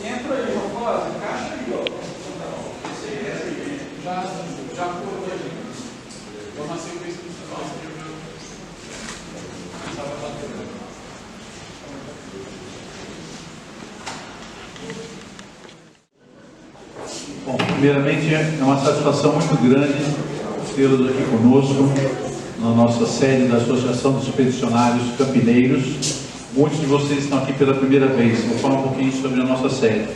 Entra aí, Rosa, encaixa aí, ó. Já colocou aí. Vamos na sequência do Bom, primeiramente é uma satisfação muito grande tê-los aqui conosco na nossa sede da Associação dos Expedicionários Campineiros. Muitos de vocês estão aqui pela primeira vez. Vou falar um pouquinho sobre a nossa sede.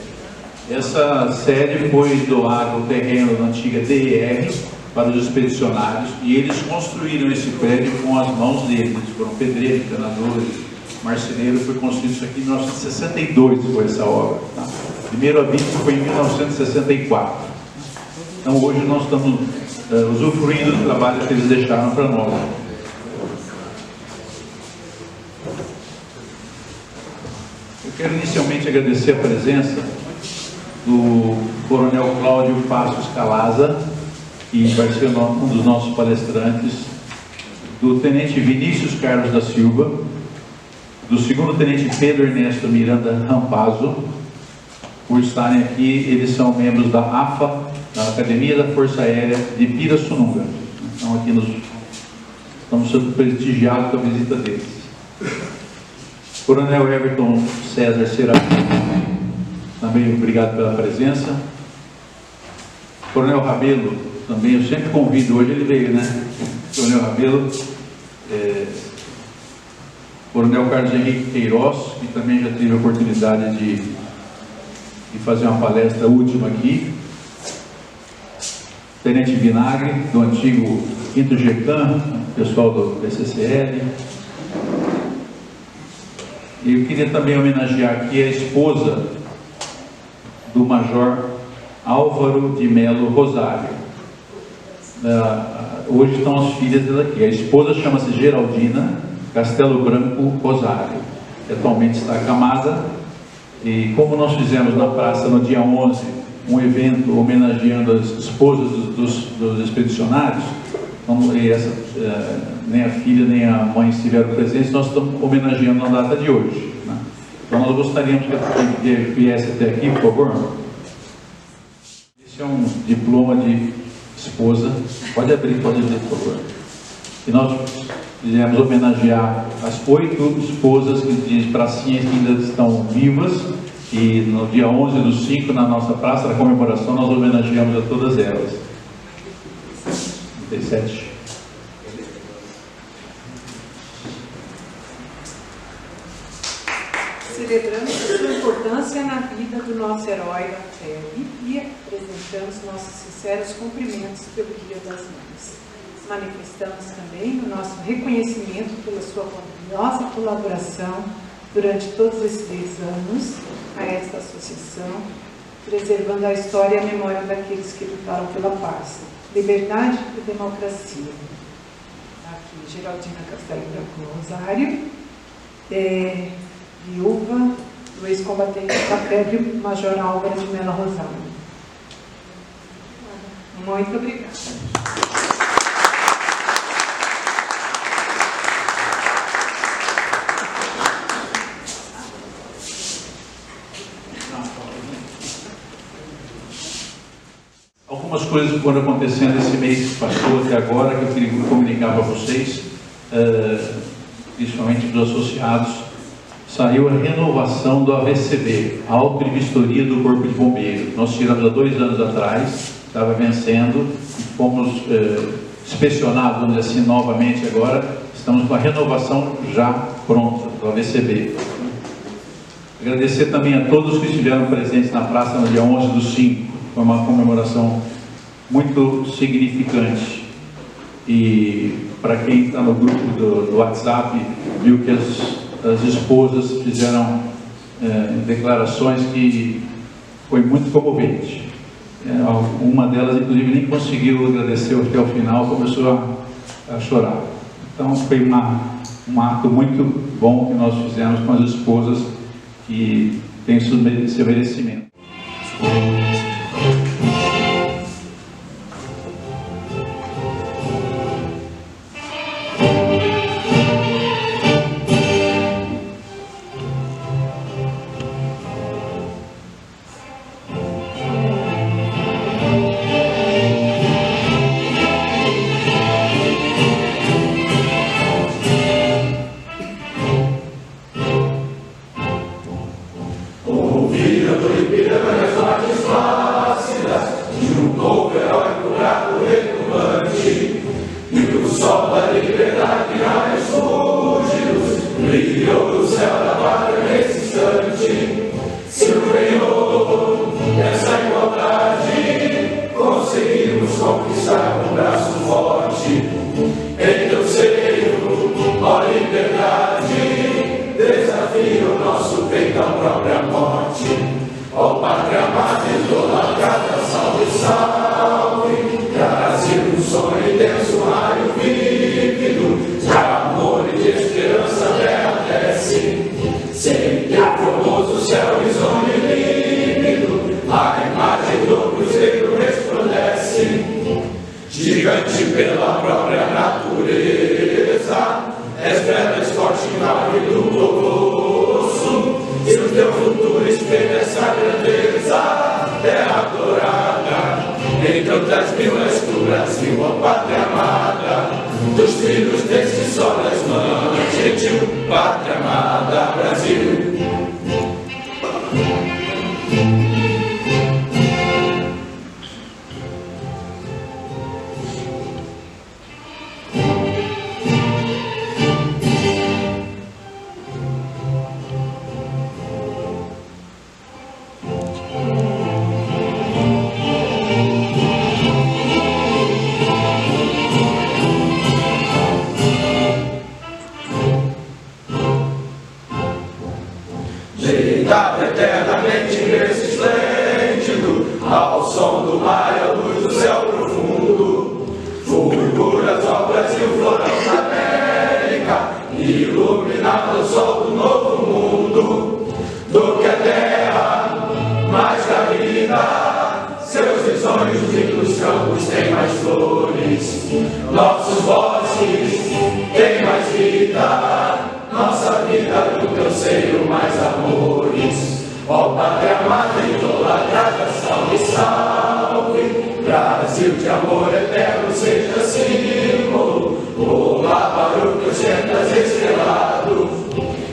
Essa sede foi doada o terreno da antiga DER para os expedicionários e eles construíram esse prédio com as mãos deles. Eles foram pedreiros, encanadores, marceneiros. Foi construído isso aqui em 1962, foi essa obra. Tá? Primeiro aviso foi em 1964. Então hoje nós estamos usufruindo do trabalho que eles deixaram para nós. Eu quero inicialmente agradecer a presença do Coronel Cláudio Passos Calaza, que vai ser um dos nossos palestrantes, do Tenente Vinícius Carlos da Silva, do segundo Tenente Pedro Ernesto Miranda Rampazzo. Por estarem aqui, eles são membros da AFA, da Academia da Força Aérea de Pirassununga. Então aqui estamos sendo prestigiados com a visita deles. Coronel Everton César Serafim, também obrigado pela presença. Coronel Rabelo, também eu sempre convido, hoje ele veio, né? Coronel Rabelo, Coronel Carlos Henrique Queiroz, que também já tive a oportunidade de fazer uma palestra última aqui. Tenente Vinagre, do antigo 5º GECAM, pessoal do PCCL. E eu queria também homenagear aqui a esposa do Major Álvaro de Melo Rosário. Hoje estão as filhas dela aqui. A esposa chama-se Geraldina Castelo Branco Rosário. Atualmente está acamada. E como nós fizemos na praça no dia 11 um evento homenageando as esposas dos expedicionários, nem a filha nem a mãe estiveram presentes, nós estamos homenageando na data de hoje, né? Então nós gostaríamos que viesse até aqui, por favor. Esse é um diploma de esposa. Pode abrir, por favor. E nós quisemos homenagear as 8 esposas de pracinhas que ainda estão vivas. E no dia 11/5, na nossa praça da comemoração, nós homenageamos a todas elas. 37. Celebramos a sua importância na vida do nosso herói Rafael e apresentamos nossos sinceros cumprimentos pelo Dia das Mães. Manifestamos também o nosso reconhecimento pela sua nossa colaboração durante todos esses 10 anos a esta associação, preservando a história e a memória daqueles que lutaram pela paz, liberdade e democracia. Aqui, Geraldina Castelo Branco Rosário, viúva do ex-combatente da febre, Major Álvaro de Melo Rosário. Muito obrigada. Algumas coisas foram acontecendo esse mês que passou até agora, que eu queria comunicar para vocês, principalmente dos associados. Saiu a renovação do AVCB, a Auto e Vistoria do Corpo de Bombeiros. Nós tiramos há 2 anos atrás, estava vencendo, e fomos inspecionados, vamos dizer assim, novamente agora. Estamos com a renovação já pronta do AVCB. Agradecer também a todos que estiveram presentes na praça no dia 11/5. Foi uma comemoração muito significante. E para quem está no grupo do WhatsApp, viu que as esposas fizeram declarações que foi muito comovente. Uma delas, inclusive, nem conseguiu agradecer até o final, começou a chorar. Então, foi um ato muito bom que nós fizemos com as esposas que têm esse merecimento. criou o céu da pátria nesse instante. Se o Senhor dessa igualdade conseguimos conquistar com um braço forte, em teu seio, ó liberdade, desafia o nosso peito à própria morte. Ó pátria amada, idolatrada, salve, salve, Brasil, um sonho intenso, um raio vívido, de amor e de esperança a terra desce, sem teu formoso céu risonho e límpido, a imagem do cruzeiro resplandece, gigante pela própria natureza, és pedras forte em nave do colosso, e o teu futuro espelha essa grandeza, terra dourada, entre outras mil és tu, Brasil, ó pátria amada, dos filhos desse sol das mães, gentil, pátria amada, Brasil. Deitado eternamente resplêndido, ao som do mar e à luz do céu profundo, fulguras ao Brasil, florão da América, iluminado ao sol do novo mundo, do que a terra, mais da vida, seus risonhos ricos campos têm mais flores, nossos bosques têm mais vida, nossa vida no teu seio mais amores. Ó pátria amada, idolatrada, salve, salve, Brasil de amor eterno seja símbolo, olá para o que ostentas estrelado,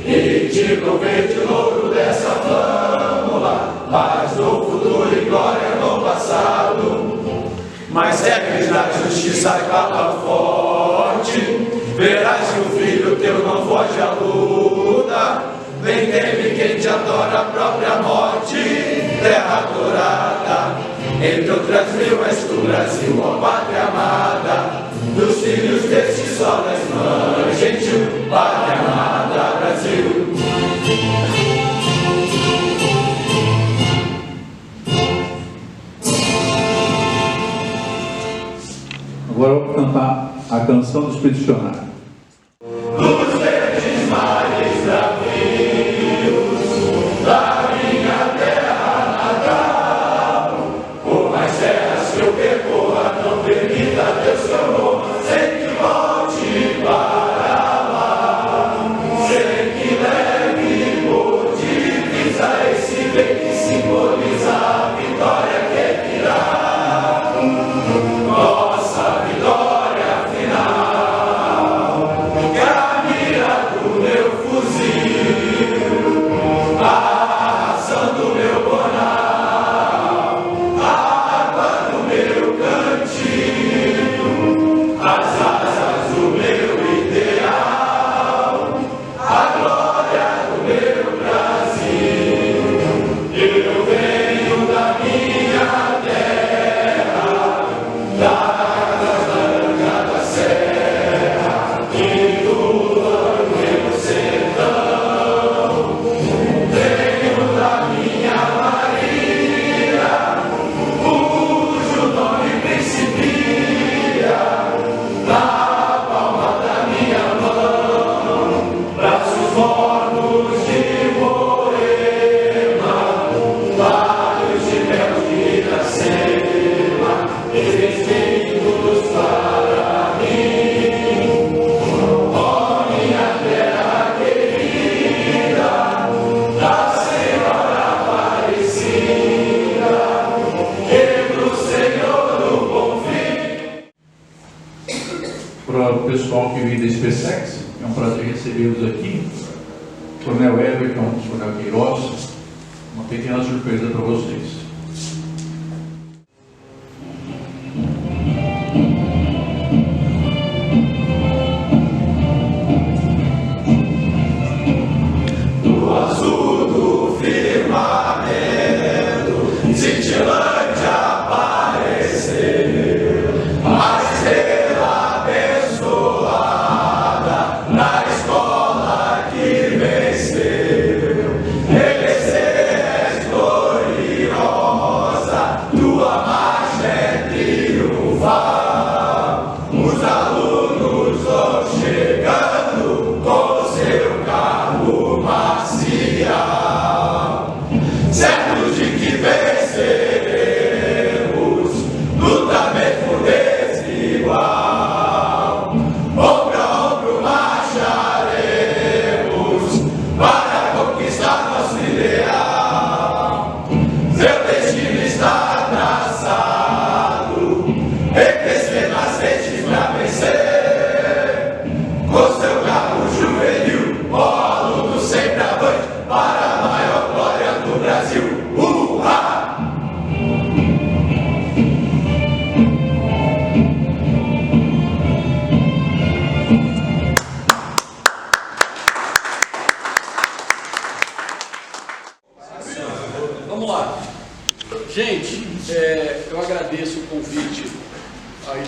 e de verde louro dessa flâmula, paz no futuro e glória no passado. Mas segues na justiça e capa forte, verás que o filho teu não foge à luta, nem teme quem te adora a própria morte, terra dourada, entre outras mil és tu, Brasil, ó pátria amada, dos filhos deste sol das mães, gentil, pátria amada, Brasil. Agora eu vou cantar a canção do expedicionário. Os verdes mares bravios da minha terra natal, por mais terras que eu percorra, não permita Deus que eu morra sem que volte para lá, sem que leve por divisa esse bem que simboliza a vitória que virá. Nossa vitória final, que a mira do meu fuzil, a ação do meu bonal, a água do meu cantinho, as asas do meu ideal, a glória do meu Brasil. Eu venho da minha terra, da Para o pessoal que vem da SpaceX, é um prazer recebê-los aqui. Coronel Everton, Coronel Queiroz, uma pequena surpresa para vocês.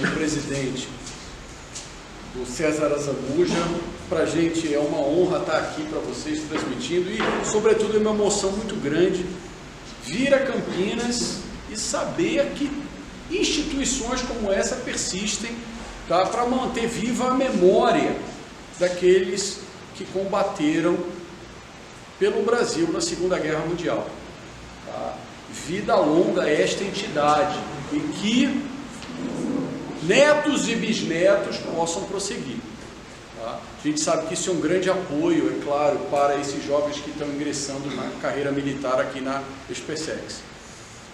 o presidente, o César Azambuja. Para a gente é uma honra estar aqui para vocês transmitindo e, sobretudo, é uma emoção muito grande vir a Campinas e saber que instituições como essa persistem, tá, para manter viva a memória daqueles que combateram pelo Brasil na Segunda Guerra Mundial. Tá? Vida longa a esta entidade e que netos e bisnetos possam prosseguir. Tá? A gente sabe que isso é um grande apoio, é claro, para esses jovens que estão ingressando na carreira militar aqui na SpaceX.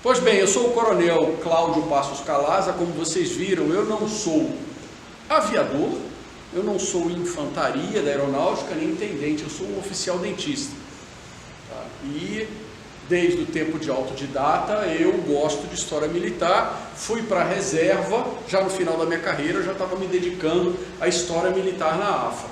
Pois bem, eu sou o coronel Cláudio Passos Calaza. Como vocês viram, eu não sou aviador, eu não sou infantaria da aeronáutica, nem intendente, eu sou um oficial dentista. Tá? E desde o tempo de autodidata eu gosto de história militar, fui para a reserva, já no final da minha carreira eu já estava me dedicando à história militar na AFA.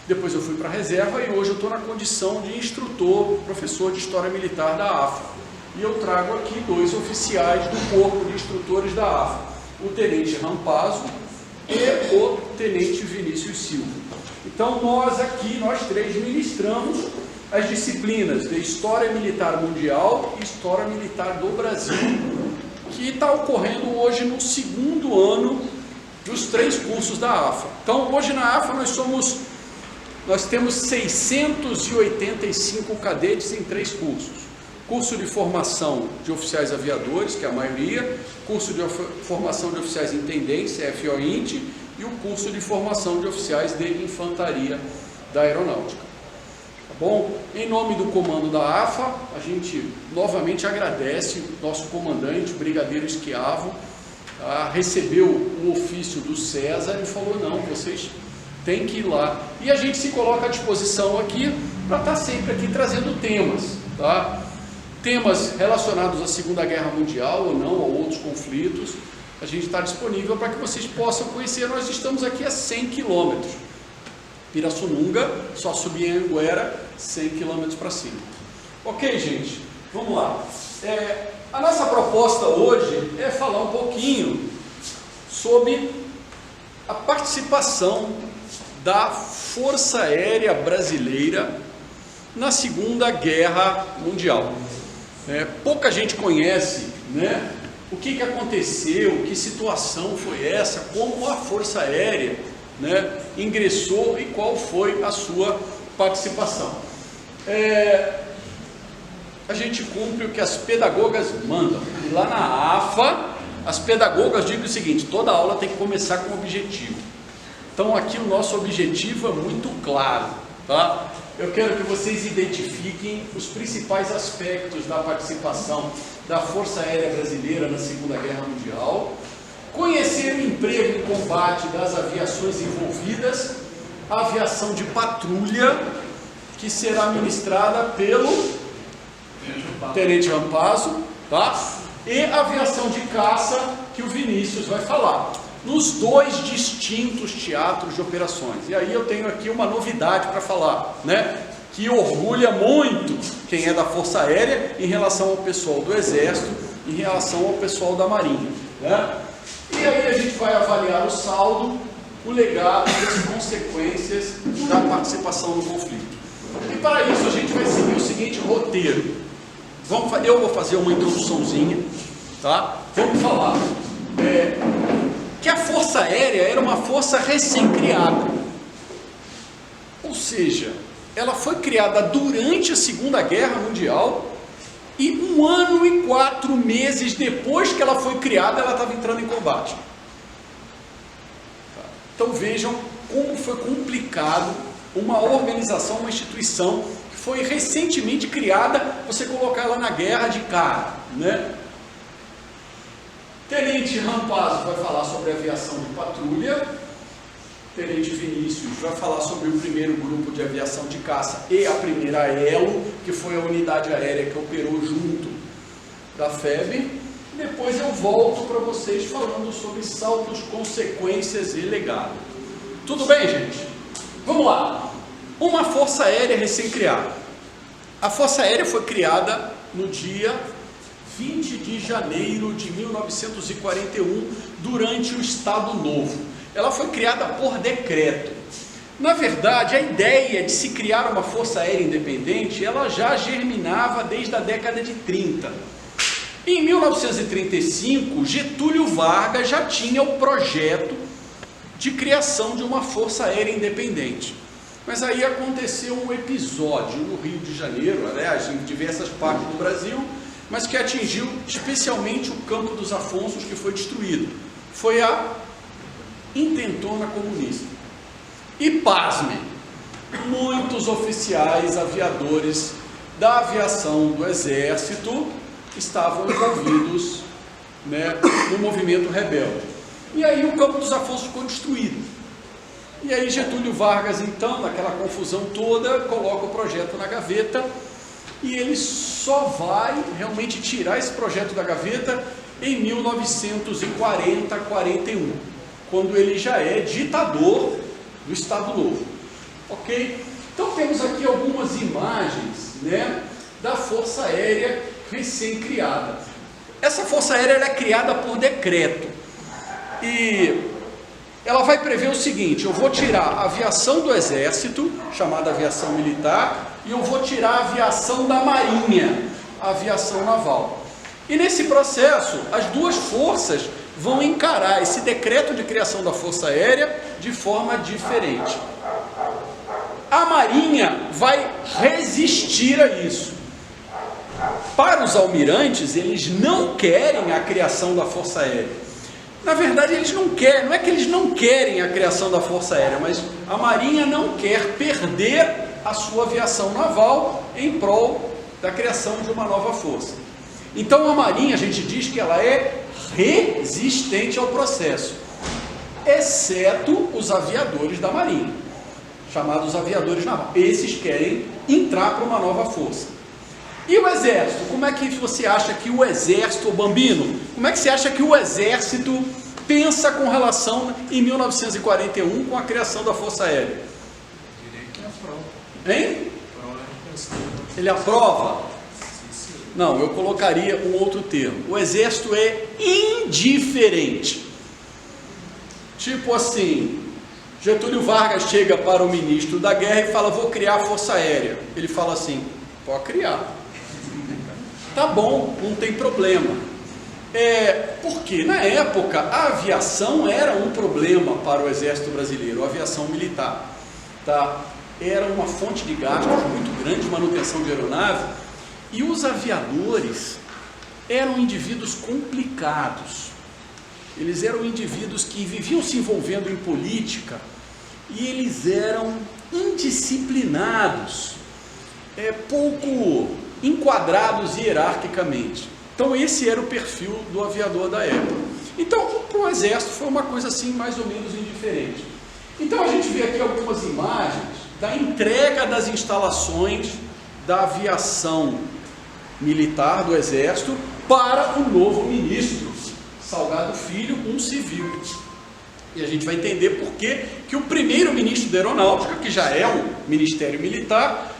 Depois eu fui para a reserva e hoje eu estou na condição de instrutor, professor de história militar da AFA. E eu trago aqui dois oficiais do corpo de instrutores da AFA, o tenente Rampazzo e o tenente Vinícius Silva. Então nós aqui, nós três, ministramos as disciplinas de História Militar Mundial e História Militar do Brasil, que está ocorrendo hoje no segundo ano dos 3 cursos da AFA. Então hoje na AFA nós temos 685 cadetes em 3 cursos. Curso de formação de oficiais aviadores, que é a maioria, curso de formação de oficiais intendentes, FOINT, e o curso de formação de oficiais de infantaria da aeronáutica. Tá bom? Em nome do comando da AFA, a gente novamente agradece o nosso comandante, o Brigadeiro Esquiavo, tá? Recebeu o ofício do César e falou, não, vocês têm que ir lá. E a gente se coloca à disposição aqui para estar sempre aqui trazendo temas, tá? Temas relacionados à Segunda Guerra Mundial ou não, ou outros conflitos, a gente está disponível para que vocês possam conhecer. Nós estamos aqui a 100 quilômetros. Pirassununga, só subir em Anguera, 100 quilômetros para cima. Ok, gente, vamos lá. A nossa proposta hoje é falar um pouquinho sobre a participação da Força Aérea Brasileira na Segunda Guerra Mundial. Pouca gente conhece, né, o que aconteceu, que situação foi essa, como a Força Aérea, né, ingressou e qual foi a sua participação. A gente cumpre o que as pedagogas mandam. E lá na AFA, as pedagogas dizem o seguinte: toda aula tem que começar com um objetivo. Então aqui o nosso objetivo é muito claro, tá? Eu quero que vocês identifiquem os principais aspectos da participação da Força Aérea Brasileira na Segunda Guerra Mundial, conhecer o emprego e combate das aviações envolvidas, a aviação de patrulha, que será ministrada pelo tenente Rampazzo, tá? E a aviação de caça, que o Vinícius vai falar, nos 2 distintos teatros de operações. E aí eu tenho aqui uma novidade para falar, né? Que orgulha muito quem é da Força Aérea em relação ao pessoal do Exército, em relação ao pessoal da Marinha, né? E aí a gente vai avaliar o saldo, o legado e as consequências da participação no conflito. E para isso a gente vai seguir o seguinte roteiro. Eu vou fazer uma introduçãozinha, tá? Vamos falar que a Força Aérea era uma força recém-criada, ou seja, ela foi criada durante a Segunda Guerra Mundial e 1 ano e 4 meses depois que ela foi criada, ela estava entrando em combate. Então vejam como foi complicado uma organização, uma instituição que foi recentemente criada, você colocar ela na guerra de cara, né? Tenente Rampazzo vai falar sobre a aviação de patrulha, Tenente Vinícius vai falar sobre o primeiro grupo de aviação de caça e a primeira ELO, que foi a unidade aérea que operou junto da FEB. Depois eu volto para vocês falando sobre saltos, consequências e legado. Tudo bem, gente? Vamos lá. Uma Força Aérea recém-criada. A Força Aérea foi criada no dia 20 de janeiro de 1941, durante o Estado Novo. Ela foi criada por decreto. Na verdade, a ideia de se criar uma força aérea independente, ela já germinava desde a década de 30. Em 1935, Getúlio Vargas já tinha o projeto de criação de uma força aérea independente. Mas aí aconteceu um episódio no Rio de Janeiro, aliás, em diversas partes do Brasil, mas que atingiu especialmente o Campo dos Afonsos, que foi destruído. Foi a intentona comunista. E pasmem, muitos oficiais aviadores da aviação do Exército estavam envolvidos, no movimento rebelde. E aí o Campo dos Afonsos ficou destruído. E aí Getúlio Vargas, então, naquela confusão toda, coloca o projeto na gaveta, e ele só vai realmente tirar esse projeto da gaveta em 1940, 41, quando ele já é ditador do Estado Novo. Ok? Então temos aqui algumas imagens, da Força Aérea recém-criada. Essa Força Aérea ela é criada por decreto, e ela vai prever o seguinte: eu vou tirar a aviação do Exército, chamada aviação militar, e eu vou tirar a aviação da Marinha, a aviação naval. E nesse processo, as duas forças vão encarar esse decreto de criação da Força Aérea de forma diferente. A Marinha vai resistir a isso. Para os almirantes, eles não querem a criação da Força Aérea. Na verdade, eles não querem, não é que eles não querem a criação da Força Aérea, mas a Marinha não quer perder a sua aviação naval em prol da criação de uma nova força. Então a Marinha, a gente diz que ela é resistente ao processo, exceto os aviadores da Marinha, chamados aviadores navais. Esses querem entrar para uma nova força. E o Exército? Como é que você acha que o Exército, Bambino, como é que você acha que o Exército pensa com relação, em 1941, com a criação da Força Aérea? Hein? Ele aprova? Não, eu colocaria um outro termo. O Exército é indiferente. Tipo assim, Getúlio Vargas chega para o ministro da Guerra e fala: vou criar a Força Aérea. Ele fala assim: pode criar. Tá bom, não tem problema. Porque na época a aviação era um problema para o Exército Brasileiro, a aviação militar. Tá? Era uma fonte de gastos muito grande de manutenção de aeronave, e os aviadores eram indivíduos complicados. Eles eram indivíduos que viviam se envolvendo em política, e eles eram indisciplinados, pouco enquadrados hierarquicamente. Então esse era o perfil do aviador da época. Então para o Exército foi uma coisa assim mais ou menos indiferente. Então a gente vê aqui algumas imagens da entrega das instalações da aviação militar do Exército para o novo ministro Salgado Filho, um civil. E a gente vai entender por que o primeiro ministro da Aeronáutica, que já é um ministério militar,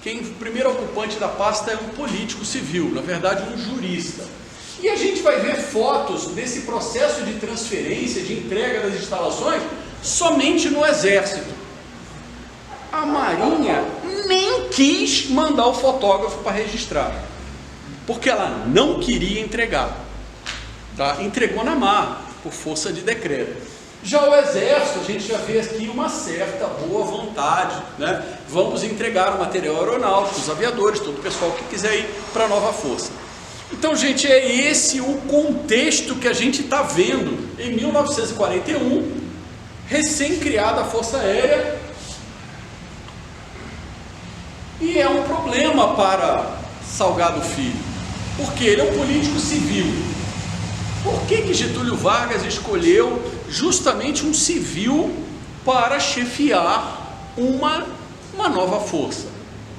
o primeiro ocupante da pasta é um político civil, na verdade um jurista. E a gente vai ver fotos desse processo de transferência, de entrega das instalações, somente no Exército. A Marinha nem quis mandar o fotógrafo para registrar, porque ela não queria entregar. Tá? Entregou na marra, por força de decreto. Já o Exército, a gente já vê aqui uma certa boa vontade, Vamos entregar o material aeronáutico, os aviadores, todo o pessoal que quiser ir para a nova força. Então, gente, é esse o contexto que a gente está vendo em 1941, recém-criada a Força Aérea, e é um problema para Salgado Filho, porque ele é um político civil. Por que Getúlio Vargas escolheu justamente um civil para chefiar uma nova força?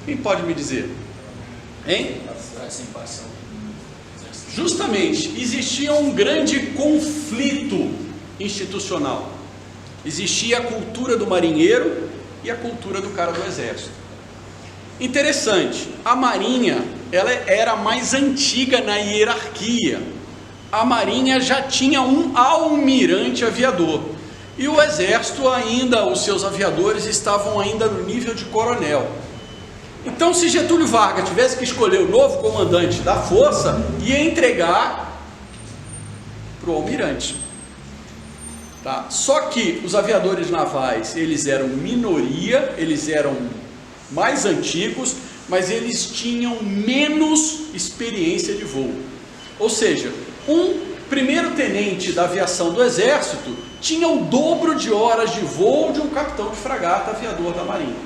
Quem pode me dizer? Hein? Justamente, existia um grande conflito institucional. Existia a cultura do marinheiro e a cultura do cara do Exército. Interessante, a Marinha ela era a mais antiga na hierarquia, a Marinha já tinha um almirante aviador. E o Exército ainda, os seus aviadores estavam ainda no nível de coronel. Então, se Getúlio Vargas tivesse que escolher o novo comandante da força, ia entregar para o almirante. Tá? Só que os aviadores navais, eles eram minoria, eles eram mais antigos, mas eles tinham menos experiência de voo. Ou seja, um primeiro-tenente da aviação do Exército tinha o dobro de horas de voo de um capitão de fragata aviador da Marinha.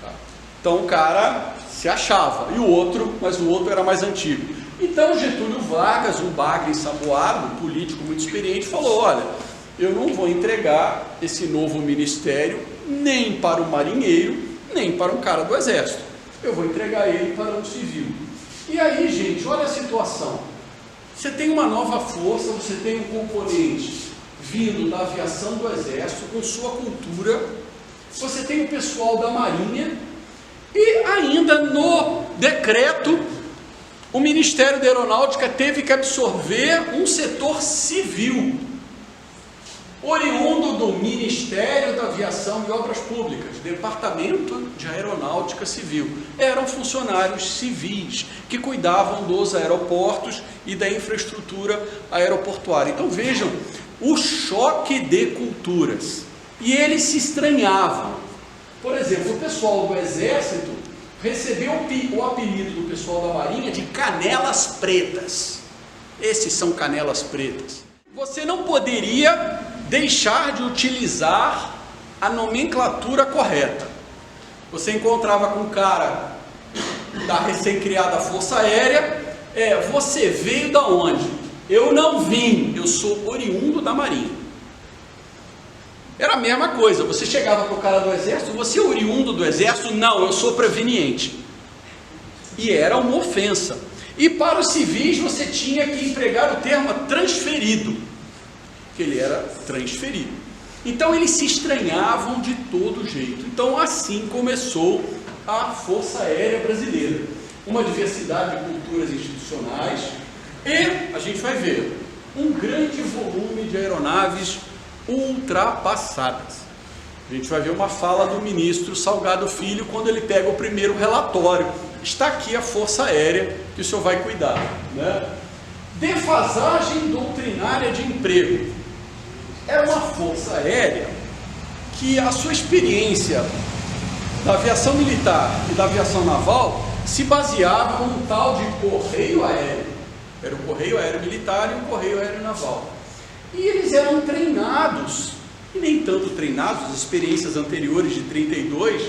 Tá? Então o cara se achava, e o outro, mas o outro era mais antigo. Então Getúlio Vargas, um bagre ensaboado, um político muito experiente, falou: olha, eu não vou entregar esse novo ministério nem para o marinheiro, nem para um cara do Exército. Eu vou entregar ele para um civil. E aí, gente, olha a situação. Você tem uma nova força, você tem um componente vindo da aviação do Exército, com sua cultura, você tem o pessoal da Marinha, e ainda no decreto, o Ministério da Aeronáutica teve que absorver um setor civil, oriundo do Ministério da Aviação e Obras Públicas, Departamento de Aeronáutica Civil. Eram funcionários civis que cuidavam dos aeroportos e da infraestrutura aeroportuária. Então vejam o choque de culturas. E eles se estranhavam. Por exemplo, o pessoal do Exército recebeu o apelido do pessoal da Marinha de canelas pretas. Esses são canelas pretas. Você não poderia deixar de utilizar a nomenclatura correta. Você encontrava com um cara da recém-criada Força Aérea, você veio da onde? Eu não vim, eu sou oriundo da Marinha. Era a mesma coisa, você chegava para o cara do Exército: você é oriundo do Exército? Não, eu sou preveniente. E era uma ofensa. E para os civis você tinha que empregar o termo transferido, que ele era transferido. Então eles se estranhavam de todo jeito. Então assim começou a Força Aérea Brasileira, uma diversidade de culturas institucionais, e a gente vai ver um grande volume de aeronaves ultrapassadas. A gente vai ver uma fala do ministro Salgado Filho quando ele pega o primeiro relatório. Está aqui a Força Aérea que o senhor vai cuidar, né? Defasagem doutrinária de emprego. Era uma força aérea que a sua experiência da aviação militar e da aviação naval se baseava num tal de correio aéreo. Era o correio aéreo militar e o correio aéreo naval. E eles eram treinados, e nem tanto treinados, as experiências anteriores de 32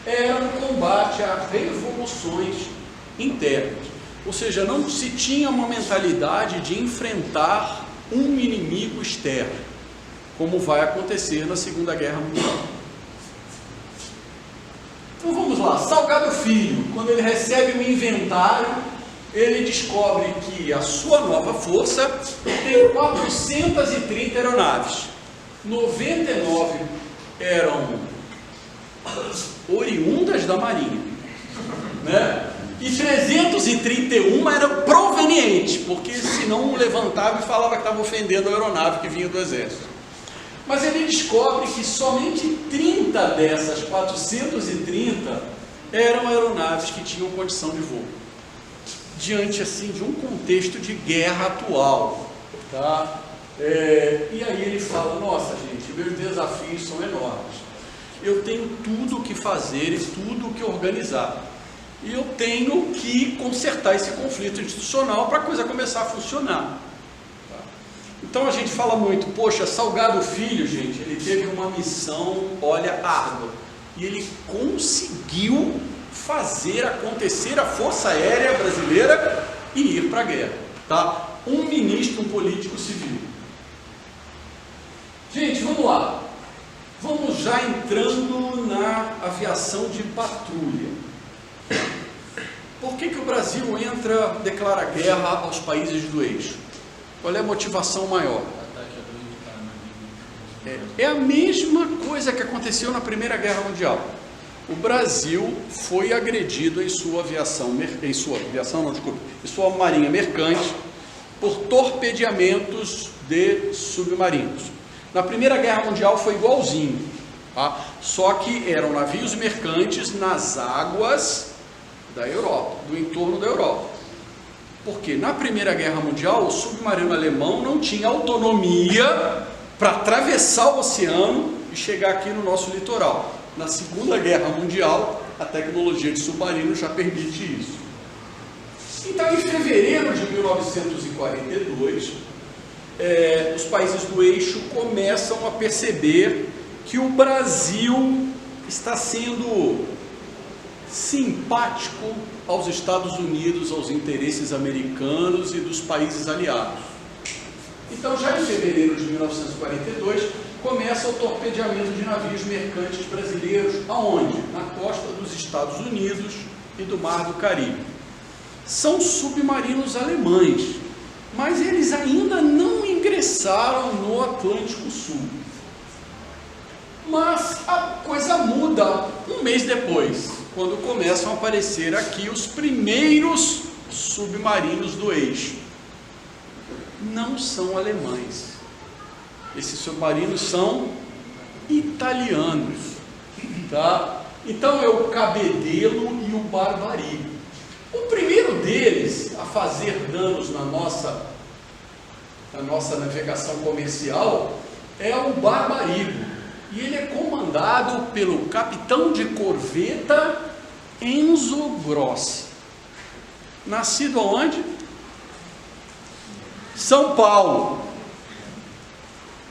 eram no combate a revoluções internas. Ou seja, não se tinha uma mentalidade de enfrentar um inimigo externo, como vai acontecer na Segunda Guerra Mundial. Então vamos lá, Salgado Filho, quando ele recebe o inventário, ele descobre que a sua nova força tem 430 aeronaves, 99 eram oriundas da Marinha, né? E 331 eram provenientes, porque senão um levantava e falava que estava ofendendo a aeronave que vinha do Exército. Mas ele descobre que somente 30 dessas 430 eram aeronaves que tinham condição de voo, diante assim de um contexto de guerra atual, tá? E aí ele fala: nossa gente, meus desafios são enormes, eu tenho tudo o que fazer e tudo o que organizar, e eu tenho que consertar esse conflito institucional para a coisa começar a funcionar. Então a gente fala muito: poxa, Salgado Filho, gente, ele teve uma missão, olha, árdua, e ele conseguiu fazer acontecer a Força Aérea Brasileira e ir para a guerra, tá? Um ministro, um político civil. Gente, vamos lá, vamos já entrando na aviação de patrulha. Por que o Brasil declara guerra aos países do eixo? Qual é a motivação maior? É a mesma coisa que aconteceu na Primeira Guerra Mundial. O Brasil foi agredido em sua marinha mercante por torpedeamentos de submarinos. Na Primeira Guerra Mundial foi igualzinho, tá? Só que eram navios mercantes nas águas da Europa, do entorno da Europa. Porque na Primeira Guerra Mundial o submarino alemão não tinha autonomia para atravessar o oceano e chegar aqui no nosso litoral. Na Segunda Guerra Mundial, a tecnologia de submarino já permite isso. Então, em fevereiro de 1942, os países do eixo começam a perceber que o Brasil está sendo simpático aos Estados Unidos, aos interesses americanos e dos países aliados. Então, já em fevereiro de 1942, começa o torpedeamento de navios mercantes brasileiros. Aonde? Na costa dos Estados Unidos e do Mar do Caribe. São submarinos alemães, mas eles ainda não ingressaram no Atlântico Sul. Mas a coisa muda um mês depois, quando começam a aparecer aqui os primeiros submarinos do eixo. Não são alemães. Esses submarinos são italianos, tá? Então é o Cabedelo e o Barbarigo. O primeiro deles a fazer danos na nossa navegação comercial é o Barbarigo. E ele é comandado pelo capitão de corveta Enzo Grossi. Nascido aonde? São Paulo.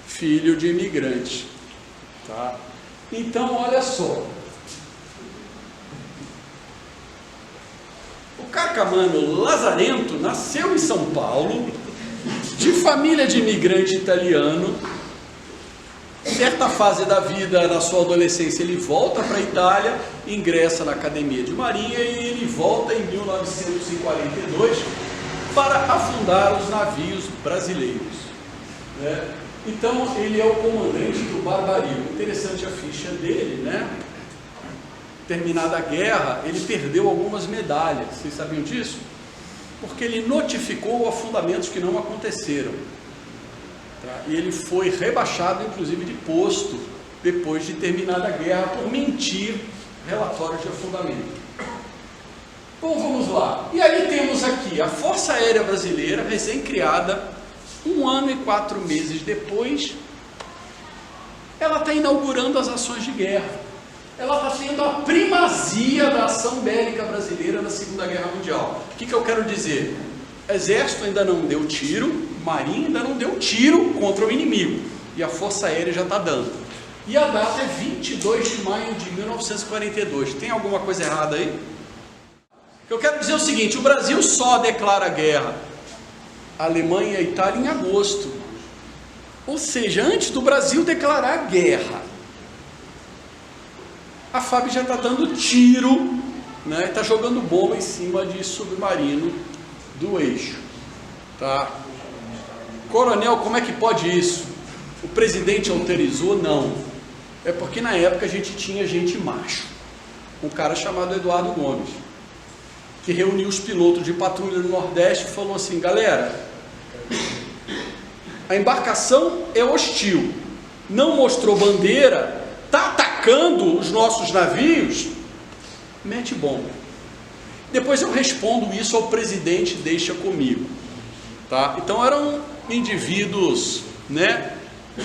Filho de imigrante. Tá? Então, olha só. O Carcamano Lazarento nasceu em São Paulo, de família de imigrante italiano. Certa fase da vida, na sua adolescência, ele volta para a Itália, ingressa na Academia de Marinha e ele volta em 1942 para afundar os navios brasileiros, né? Então, ele é o comandante do Barbarigo. Interessante a ficha dele, né? Terminada a guerra, ele perdeu algumas medalhas. Vocês sabiam disso? Porque ele notificou afundamentos que não aconteceram. Tá? E ele foi rebaixado, inclusive, de posto, depois de terminada a guerra, por mentir relatórios de afundamento. Bom, vamos lá. E aí temos aqui a Força Aérea Brasileira, recém-criada, 1 ano e 4 meses depois, ela está inaugurando as ações de guerra. Ela está tendo a primazia da ação bélica brasileira na Segunda Guerra Mundial. O que eu quero dizer? Exército ainda não deu tiro, Marinha ainda não deu tiro contra o inimigo, e a Força Aérea já está dando. E a data é 22 de maio de 1942. Tem alguma coisa errada aí? Eu quero dizer o seguinte: o Brasil só declara guerra à Alemanha e à Itália em agosto. Ou seja, antes do Brasil declarar guerra, a FAB já está dando tiro, né? Está jogando bomba em cima de submarino do eixo. Tá? Coronel, como é que pode isso? O presidente autorizou? Não. É porque na época a gente tinha gente macho. Um cara chamado Eduardo Gomes, que reuniu os pilotos de patrulha do Nordeste e falou assim: galera, a embarcação é hostil, não mostrou bandeira, está atacando os nossos navios, mete bomba. Depois eu respondo isso ao presidente, deixa comigo. Tá? Então eram indivíduos, né,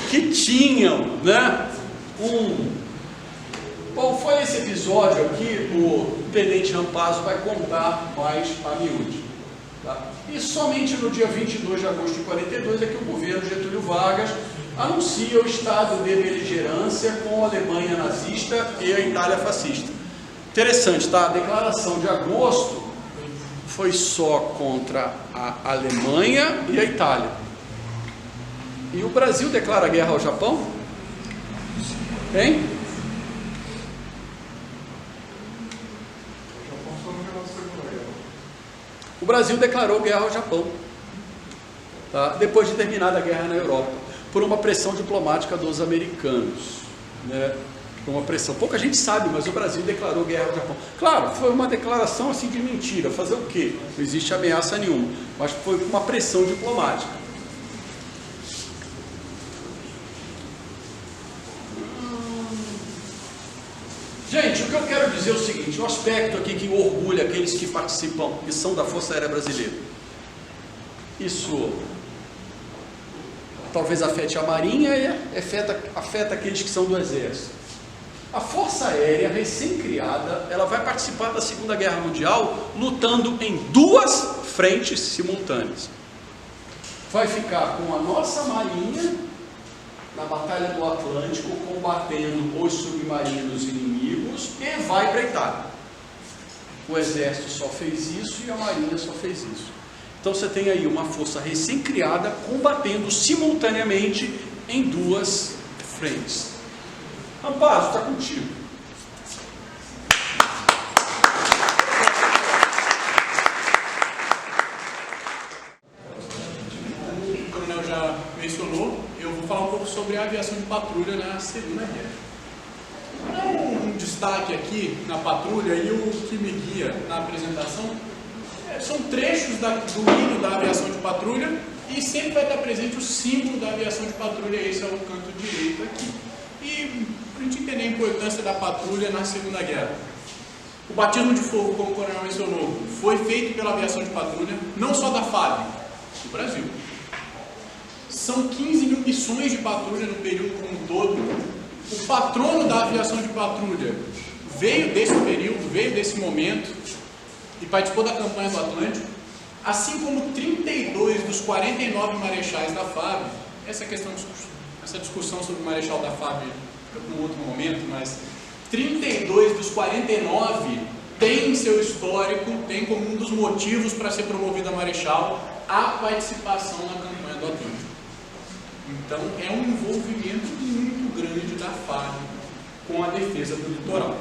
que tinham, né, Bom, foi esse episódio aqui, o Tenente Rampazzo vai contar mais a miúde. Tá? E somente no dia 22 de agosto de 42 é que o governo Getúlio Vargas anuncia o estado de beligerância com a Alemanha nazista e a Itália fascista. Interessante, tá? A declaração de agosto foi só contra a Alemanha e a Itália. E o Brasil declara guerra ao Japão? Hein? O Brasil declarou guerra ao Japão, tá? Depois de terminada a guerra na Europa, por uma pressão diplomática dos americanos, né? Foi uma pressão. Pouca gente sabe, mas o Brasil declarou guerra ao Japão. Claro, foi uma declaração assim de mentira. Fazer o quê? Não existe ameaça nenhuma. Mas foi uma pressão diplomática. Gente, o que eu quero dizer é o seguinte, um aspecto aqui que orgulha aqueles que participam, que são da Força Aérea Brasileira. Isso talvez afete a Marinha e afeta aqueles que são do Exército. A Força Aérea, recém-criada, ela vai participar da Segunda Guerra Mundial lutando em 2 frentes simultâneas. Vai ficar com a nossa Marinha na Batalha do Atlântico, combatendo os submarinos inimigos, e vai para a Itália. O Exército só fez isso e a Marinha só fez isso. Então você tem aí uma força recém-criada combatendo simultaneamente em 2 frentes. Amparo, está contigo. Como o coronel já mencionou, eu vou falar um pouco sobre a aviação de patrulha na Segunda Guerra. Um destaque aqui na patrulha e o que me guia na apresentação são trechos do hino da aviação de patrulha e sempre vai estar presente o símbolo da aviação de patrulha, esse é o canto direito aqui. E para a gente entender a importância da patrulha na Segunda Guerra. O batismo de fogo, como o coronel mencionou, foi feito pela aviação de patrulha, não só da FAB, do Brasil. São 15 mil missões de patrulha no período como um todo. O patrono da aviação de patrulha veio desse período, veio desse momento e participou da campanha do Atlântico, assim como 32 dos 49 marechais da FAB. Essa discussão sobre o marechal da FAB fica para um outro momento, mas 32 dos 49 têm seu histórico, tem como um dos motivos para ser promovido a marechal a participação na campanha do Atlântico. Então é um envolvimento muito grande da FAB com a defesa do litoral.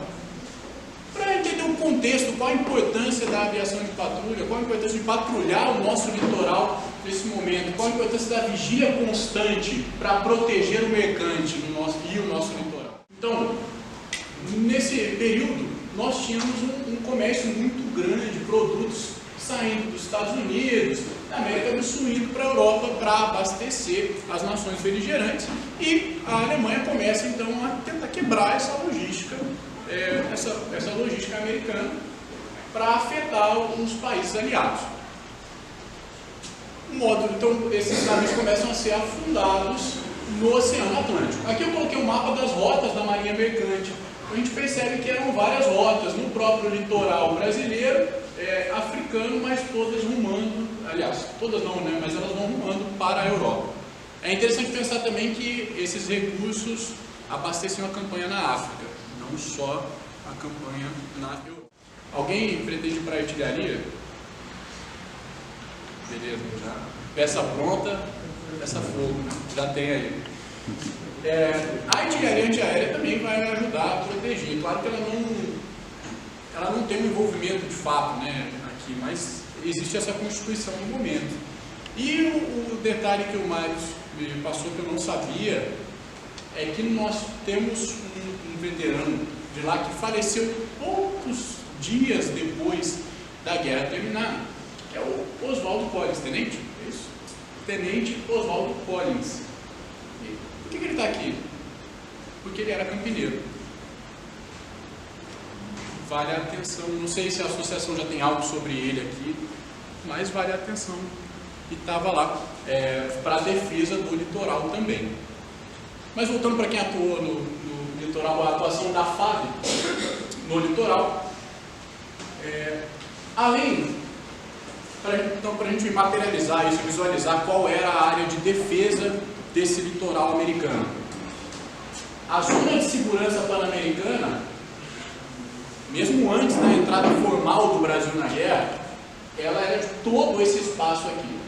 Para entender o contexto, qual a importância da aviação de patrulha, qual a importância de patrulhar o nosso litoral nesse momento, qual a importância da vigília constante para proteger o mercante e o nosso litoral. Então, nesse período, nós tínhamos um comércio muito grande de produtos saindo dos Estados Unidos, da América do Sul, indo para a Europa para abastecer as nações beligerantes, e a Alemanha começa então a tentar quebrar essa logística, essa logística americana, para afetar os países aliados. Então, esses navios começam a ser afundados no Oceano Atlântico. Aqui eu coloquei um mapa das rotas da Marinha Mercante. A gente percebe que eram várias rotas no próprio litoral brasileiro, africano, mas todas rumando, aliás, todas não, né, mas elas vão rumando para a Europa. É interessante pensar também que esses recursos abasteciam a campanha na África, não só a campanha na Europa. Alguém pretende ir para a artilharia? Beleza, já. Peça pronta, peça fogo, já tem aí. A artilharia antiaérea também vai ajudar a proteger. Claro que ela não tem um envolvimento de fato, né, aqui, mas existe essa constituição no momento. E o detalhe que o Marcos me passou que eu não sabia é que nós temos um veterano de lá que faleceu poucos dias depois da guerra terminar, que é o Oswaldo Collins, tenente? É isso? Tenente Oswaldo Collins. Por que ele está aqui? Porque ele era campineiro. Vale a atenção, não sei se a associação já tem algo sobre ele aqui, mas vale a atenção. E estava lá para a defesa do litoral também. Mas voltando para quem atuou no litoral, a atuação da FAB no litoral, além, então, para a gente materializar isso, visualizar qual era a área de defesa desse litoral americano. A zona de segurança pan-americana, mesmo antes da entrada formal do Brasil na guerra, ela era de todo esse espaço aqui.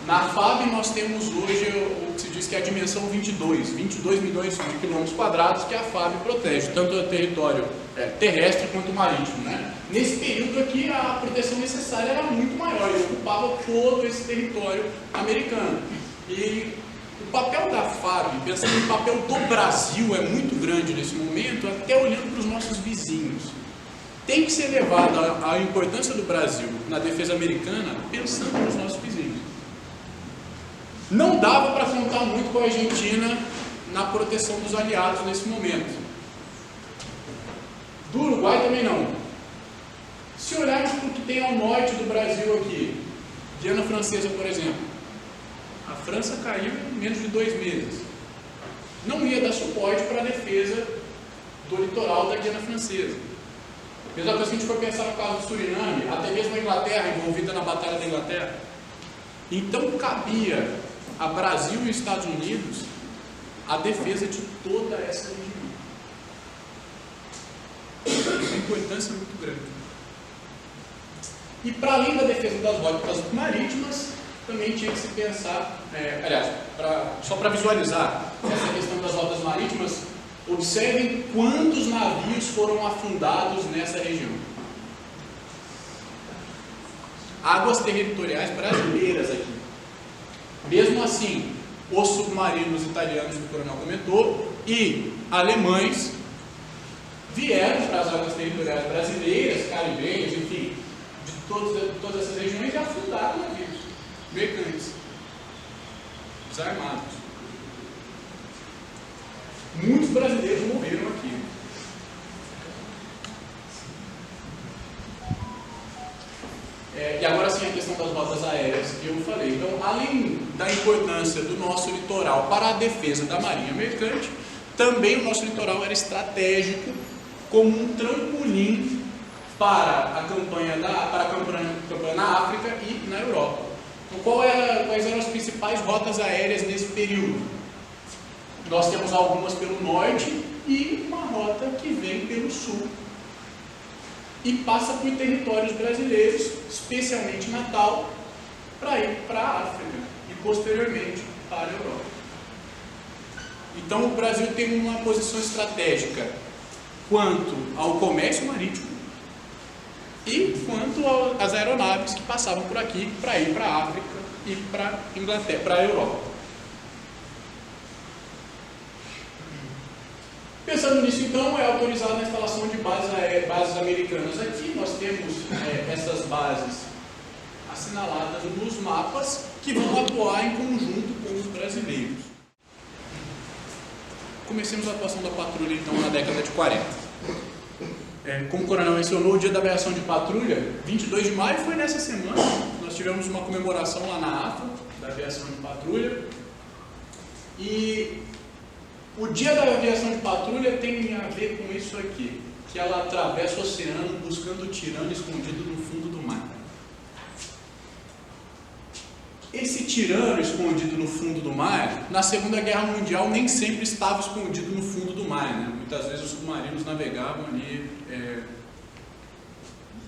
Na FAB nós temos hoje o que se diz que é a dimensão 22 milhões de quilômetros quadrados que a FAB protege, tanto o território terrestre quanto marítimo, né? Nesse período aqui a proteção necessária era muito maior e ocupava todo esse território americano. E o papel da FAB, pensando no papel do Brasil, é muito grande nesse momento, até olhando para os nossos vizinhos. Tem que ser levada a importância do Brasil na defesa americana pensando nos nossos vizinhos. Não dava para contar muito com a Argentina na proteção dos aliados nesse momento. Do Uruguai também não. Se olharmos para o que tem ao norte do Brasil aqui, Guiana Francesa, por exemplo, a França caiu em menos de 2 meses. Não ia dar suporte para a defesa do litoral da Guiana Francesa. Mesma coisa que a gente for pensar no caso do Suriname, até mesmo a Inglaterra, envolvida na Batalha da Inglaterra. Então cabia a Brasil e Estados Unidos a defesa de toda essa região. Uma importância muito grande. E para além da defesa das rotas marítimas, também tinha que se pensar, só para visualizar essa questão das rotas marítimas, observem quantos navios foram afundados nessa região. Águas territoriais brasileiras aqui. Mesmo assim, os submarinos italianos que o coronel comentou e alemães vieram para as águas territoriais brasileiras, caribenhas, enfim, de todas essas regiões e afundaram navios mercantes, desarmados. Muitos brasileiros morreram aqui. E agora sim a questão das rotas aéreas que eu falei. Então, além da importância do nosso litoral para a defesa da marinha mercante, também o nosso litoral era estratégico como um trampolim para a campanha na África e na Europa. Então, quais eram as principais rotas aéreas nesse período? Nós temos algumas pelo norte e uma rota que vem pelo sul e passa por territórios brasileiros, especialmente Natal, para ir para a África e posteriormente para a Europa. Então o Brasil tem uma posição estratégica quanto ao comércio marítimo e quanto às aeronaves que passavam por aqui para ir para a África e para a Inglaterra, para a Europa. Pensando nisso, então, é autorizada a instalação de bases americanas aqui. Nós temos essas bases assinaladas nos mapas que vão atuar em conjunto com os brasileiros. Comecemos a atuação da patrulha, então, na década de 40. Como o coronel mencionou, o dia da aviação de patrulha, 22 de maio, foi nessa semana. Nós tivemos uma comemoração lá na AFA, da aviação de patrulha. E o dia da aviação de patrulha tem a ver com isso aqui, que ela atravessa o oceano buscando o tirano escondido no fundo do mar. Esse tirano escondido no fundo do mar, na Segunda Guerra Mundial, nem sempre estava escondido no fundo do mar, né? Muitas vezes os submarinos navegavam ali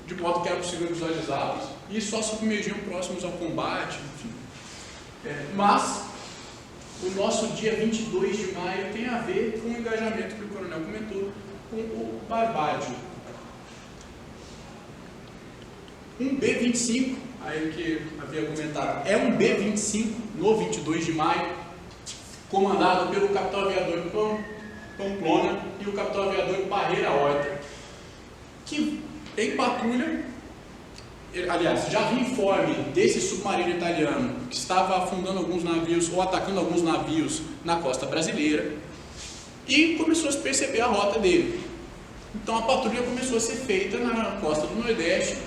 de modo que era possível visualizá-los e só submergiam próximos ao combate, enfim. Mas o nosso dia 22 de maio tem a ver com o engajamento que o coronel comentou com o Barbádio. Um B-25, aí que havia comentado, é um B-25 no 22 de maio, comandado pelo capitão aviador Pamplona e o capitão aviador Parreira Horta, que em patrulha, aliás, já havia informe desse submarino italiano que estava afundando alguns navios ou atacando alguns navios na costa brasileira e começou a se perceber a rota dele. Então a patrulha começou a ser feita na costa do Nordeste,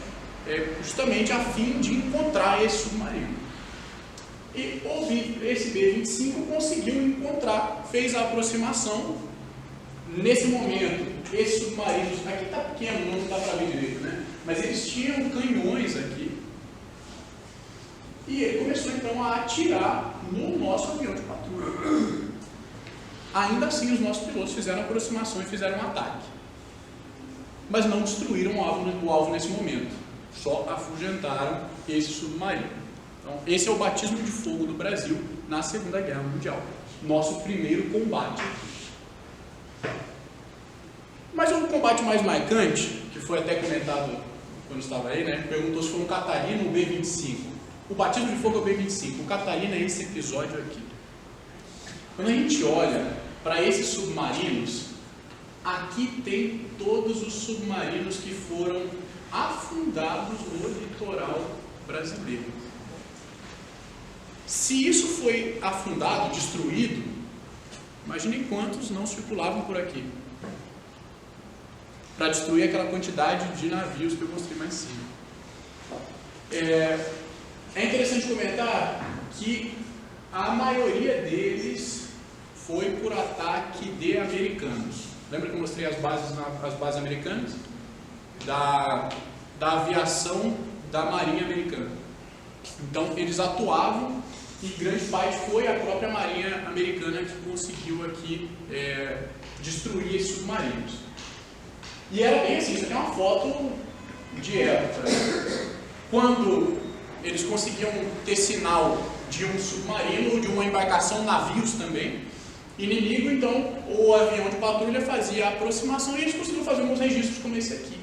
justamente a fim de encontrar esse submarino. E esse B-25 conseguiu encontrar, fez a aproximação. Nesse momento, esses submarinos, aqui está pequeno, não dá para ver direito, né? Mas eles tinham canhões aqui. E ele começou então a atirar no nosso avião de patrulha. Ainda assim, os nossos pilotos fizeram a aproximação e fizeram um ataque. Mas não destruíram o alvo nesse momento. Só afugentaram esse submarino. Então, esse é o batismo de fogo do Brasil na Segunda Guerra Mundial. Nosso primeiro combate. Mas um combate mais marcante, que foi até comentado quando estava aí, né? Perguntou se foi um Catarina ou um B-25. O batismo de fogo é o B-25. O Catarina é esse episódio aqui. Quando a gente olha para esses submarinos, aqui tem todos os submarinos que foram afundados no litoral brasileiro. Se isso foi afundado, destruído, imaginem quantos não circulavam por aqui para destruir aquela quantidade de navios que eu mostrei mais cima. É interessante comentar que a maioria deles foi por ataque de americanos. Lembra que eu mostrei as bases americanas? Da aviação da Marinha Americana. Então, eles atuavam e grande parte foi a própria Marinha Americana que conseguiu aqui destruir esses submarinos. E era bem assim, isso aqui é uma foto de época. Quando eles conseguiam ter sinal de um submarino ou de uma embarcação, navios também, inimigo, então o avião de patrulha fazia a aproximação e eles conseguiam fazer alguns registros como esse aqui.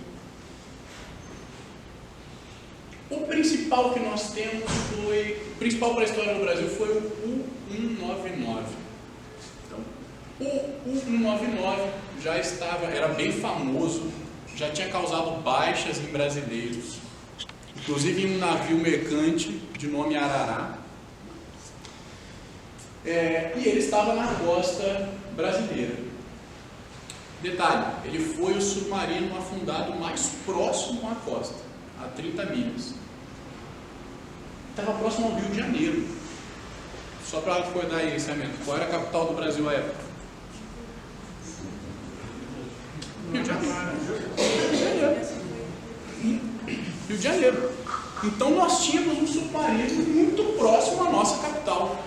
O principal que nós temos o principal para a história do Brasil foi o U-199. Então, o U-199 já era bem famoso, já tinha causado baixas em brasileiros, inclusive em um navio mercante de nome Arará. E ele estava na costa brasileira. Detalhe, ele foi o submarino afundado mais próximo à costa, a 30 milhas. Estava próximo ao Rio de Janeiro. Só para recordar aí, Samento, qual era a capital do Brasil à época? Rio de Janeiro. Rio de Janeiro. Então nós tínhamos um submarino muito próximo à nossa capital.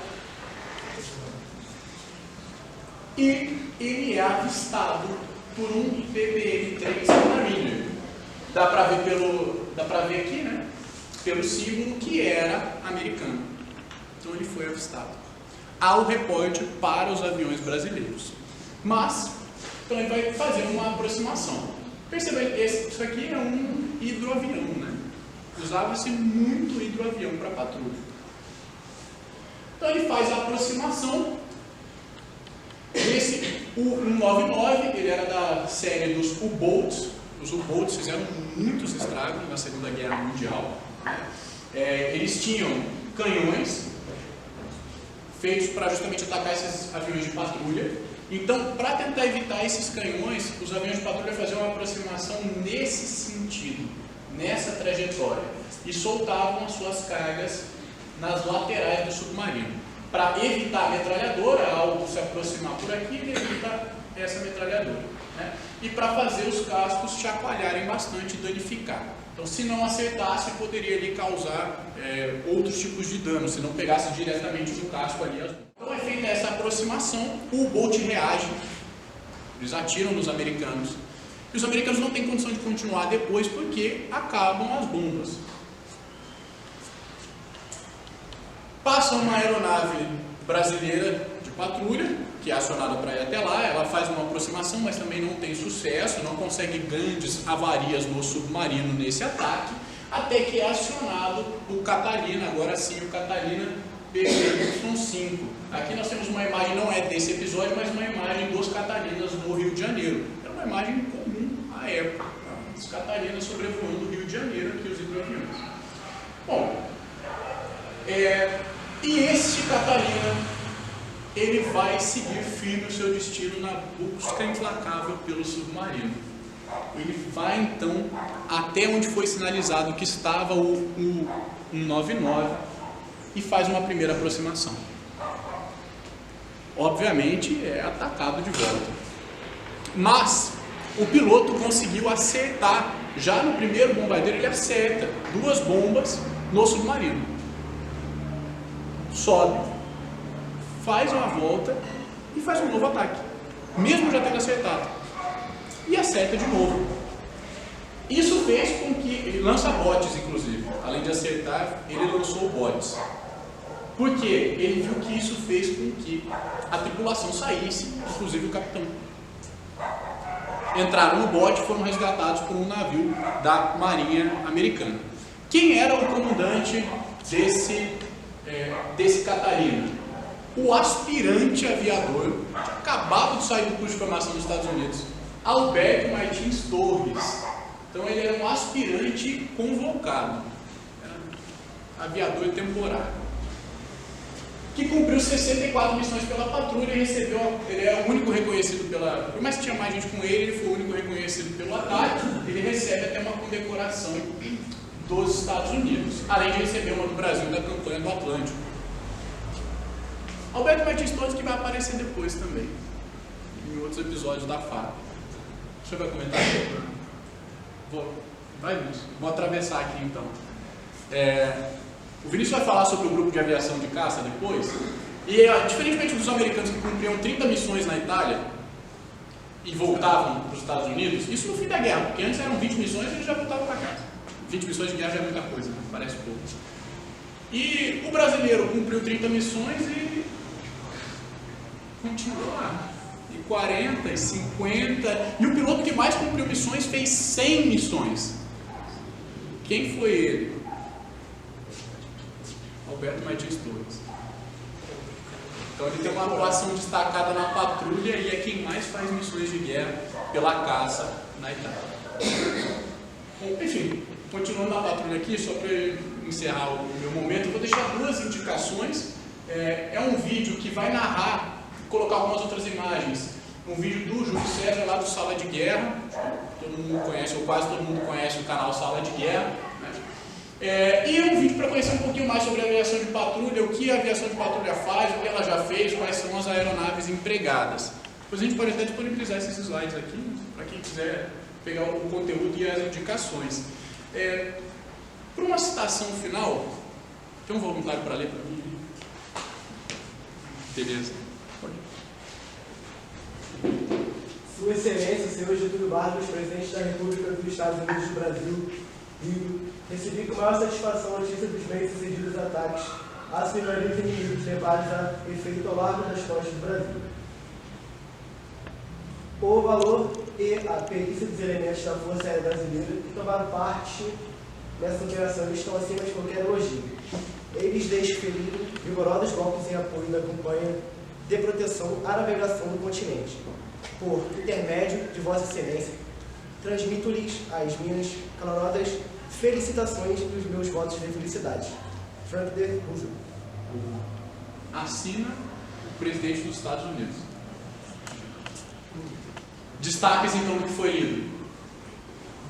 E ele é avistado por um PBM-3 Mariner. Dá para ver aqui, né? Pelo símbolo que era americano. Então ele foi avistado. Há o reporte para os aviões brasileiros. Mas, então ele vai fazer uma aproximação. Perceba, isso aqui é um hidroavião, né? Usava-se muito hidroavião para patrulha. Então ele faz a aproximação. Esse U-199, ele era da série dos U-Boats. Os U-Boats fizeram muitos estragos na Segunda Guerra Mundial. Eles tinham canhões feitos para justamente atacar esses aviões de patrulha. Então, para tentar evitar esses canhões, os aviões de patrulha faziam uma aproximação nesse sentido, nessa trajetória, e soltavam as suas cargas nas laterais do submarino. Para evitar a metralhadora, ao se aproximar por aqui, ele evita essa metralhadora, né? E para fazer os cascos chacoalharem bastante e danificar. Então, se não acertasse, poderia ali causar outros tipos de dano, se não pegasse diretamente no casco ali. Então, é feita essa aproximação, o U-Boat reage, eles atiram nos americanos, e os americanos não têm condição de continuar depois porque acabam as bombas. Passa uma aeronave brasileira de patrulha, que é acionada para ir até lá, ela faz uma aproximação, mas também não tem sucesso, não consegue grandes avarias no submarino nesse ataque, até que é acionado o Catalina, agora sim o Catalina PY-5. Aqui nós temos uma imagem, não é desse episódio, mas uma imagem dos Catalinas no Rio de Janeiro. Era uma imagem comum à época, os Catalinas sobrevoando o Rio de Janeiro, aqui os hidroaviões. Bom, e este Catalina, ele vai seguir firme o seu destino na busca implacável pelo submarino. Ele vai então até onde foi sinalizado que estava o 199 e faz uma primeira aproximação. Obviamente é atacado de volta. Mas o piloto conseguiu acertar. Já no primeiro bombardeiro ele acerta 2 bombas no submarino. Sobe, faz uma volta e faz um novo ataque, mesmo já tendo acertado, e acerta de novo. Isso fez com que ele lança botes, inclusive, além de acertar, ele lançou botes. Por quê? Ele viu que isso fez com que a tripulação saísse, inclusive o capitão. Entraram no bote e foram resgatados por um navio da Marinha Americana. Quem era o comandante desse Catalina? o aspirante aviador, tinha acabado de sair do curso de formação nos Estados Unidos, Alberto Martins Torres. Então ele era um aspirante convocado, era aviador temporário, que cumpriu 64 missões pela patrulha e recebeu, ele é o único reconhecido pela, por mais que tinha mais gente com ele foi o único reconhecido pelo ataque, ele recebe até uma condecoração dos Estados Unidos, além de receber uma do Brasil da campanha do Atlântico. Alberto Martins Torres, que vai aparecer depois também, em outros episódios da FAB. Você vai comentar aqui? Vai, Vinícius. Vou atravessar aqui então. O Vinícius vai falar sobre o grupo de aviação de caça depois. E, diferentemente dos americanos que cumpriam 30 missões na Itália e voltavam para os Estados Unidos, isso no fim da guerra, porque antes eram 20 missões e eles já voltavam para casa. 20 missões de guerra já é muita coisa, né? Parece pouco. E o brasileiro cumpriu 30 missões e continuou lá. E 40, e 50. E o piloto que mais cumpriu missões fez 100 missões. Quem foi ele? Alberto Martins Torres. Então ele tem uma atuação destacada na patrulha e é quem mais faz missões de guerra pela caça na Itália. Enfim, continuando na patrulha aqui, só para encerrar o meu momento, eu vou deixar duas indicações. É um vídeo que vai narrar, colocar algumas outras imagens. Um vídeo do Júlio César lá do Sala de Guerra. Todo mundo conhece, ou quase todo mundo conhece o canal Sala de Guerra. E é um vídeo para conhecer um pouquinho mais sobre a aviação de patrulha, o que a aviação de patrulha faz, o que ela já fez, quais são as aeronaves empregadas. Depois a gente pode até disponibilizar esses slides aqui, para quem quiser pegar o conteúdo e as indicações. Para uma citação final, tem um voluntário para ler para mim? Beleza. Sua Excelência, senhor Getúlio Vargas, presidente da República dos Estados Unidos do Brasil, Rio, recebi com maior satisfação a notícia dos bem-sucedidos ataques às submarinos inimigos levados a efeito ao largo das costas do Brasil. O valor e a perícia dos elementos da Força Aérea Brasileira que tomaram parte nessa operação estão acima de qualquer elogio. Eles desferiram vigorosos golpes em apoio da campanha de proteção à navegação do continente. Por intermédio de Vossa Excelência, transmito-lhes as minhas calorosas felicitações e os meus votos de felicidade. Frank D. Roosevelt. Assina o presidente dos Estados Unidos. Destaques então do que foi lido.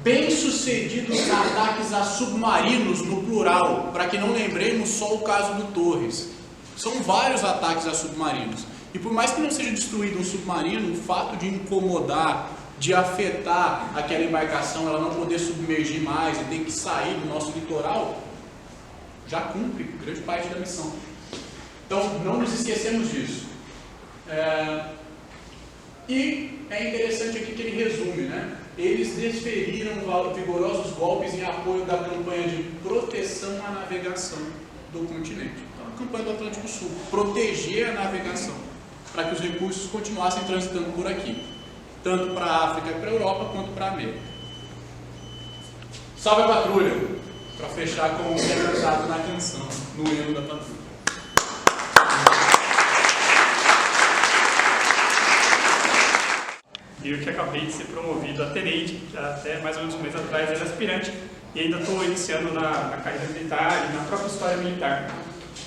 Bem-sucedidos ataques a submarinos no plural, para que não lembremos só o caso do Torres. São vários ataques a submarinos. E por mais que não seja destruído um submarino, o fato de incomodar, de afetar aquela embarcação, ela não poder submergir mais e ter que sair do nosso litoral, já cumpre grande parte da missão. Então, não nos esquecemos disso. E é interessante aqui que ele resume, né? Eles desferiram vigorosos golpes em apoio da campanha de proteção à navegação do continente. Então, a campanha do Atlântico Sul, proteger a navegação, para que os recursos continuassem transitando por aqui, tanto para a África e para a Europa, quanto para a América. Salve a patrulha, para fechar com o que é cantado na canção, no hino da patrulha. Eu que acabei de ser promovido a tenente, até mais ou menos um mês atrás era aspirante, e ainda estou iniciando na carreira militar e na própria história militar.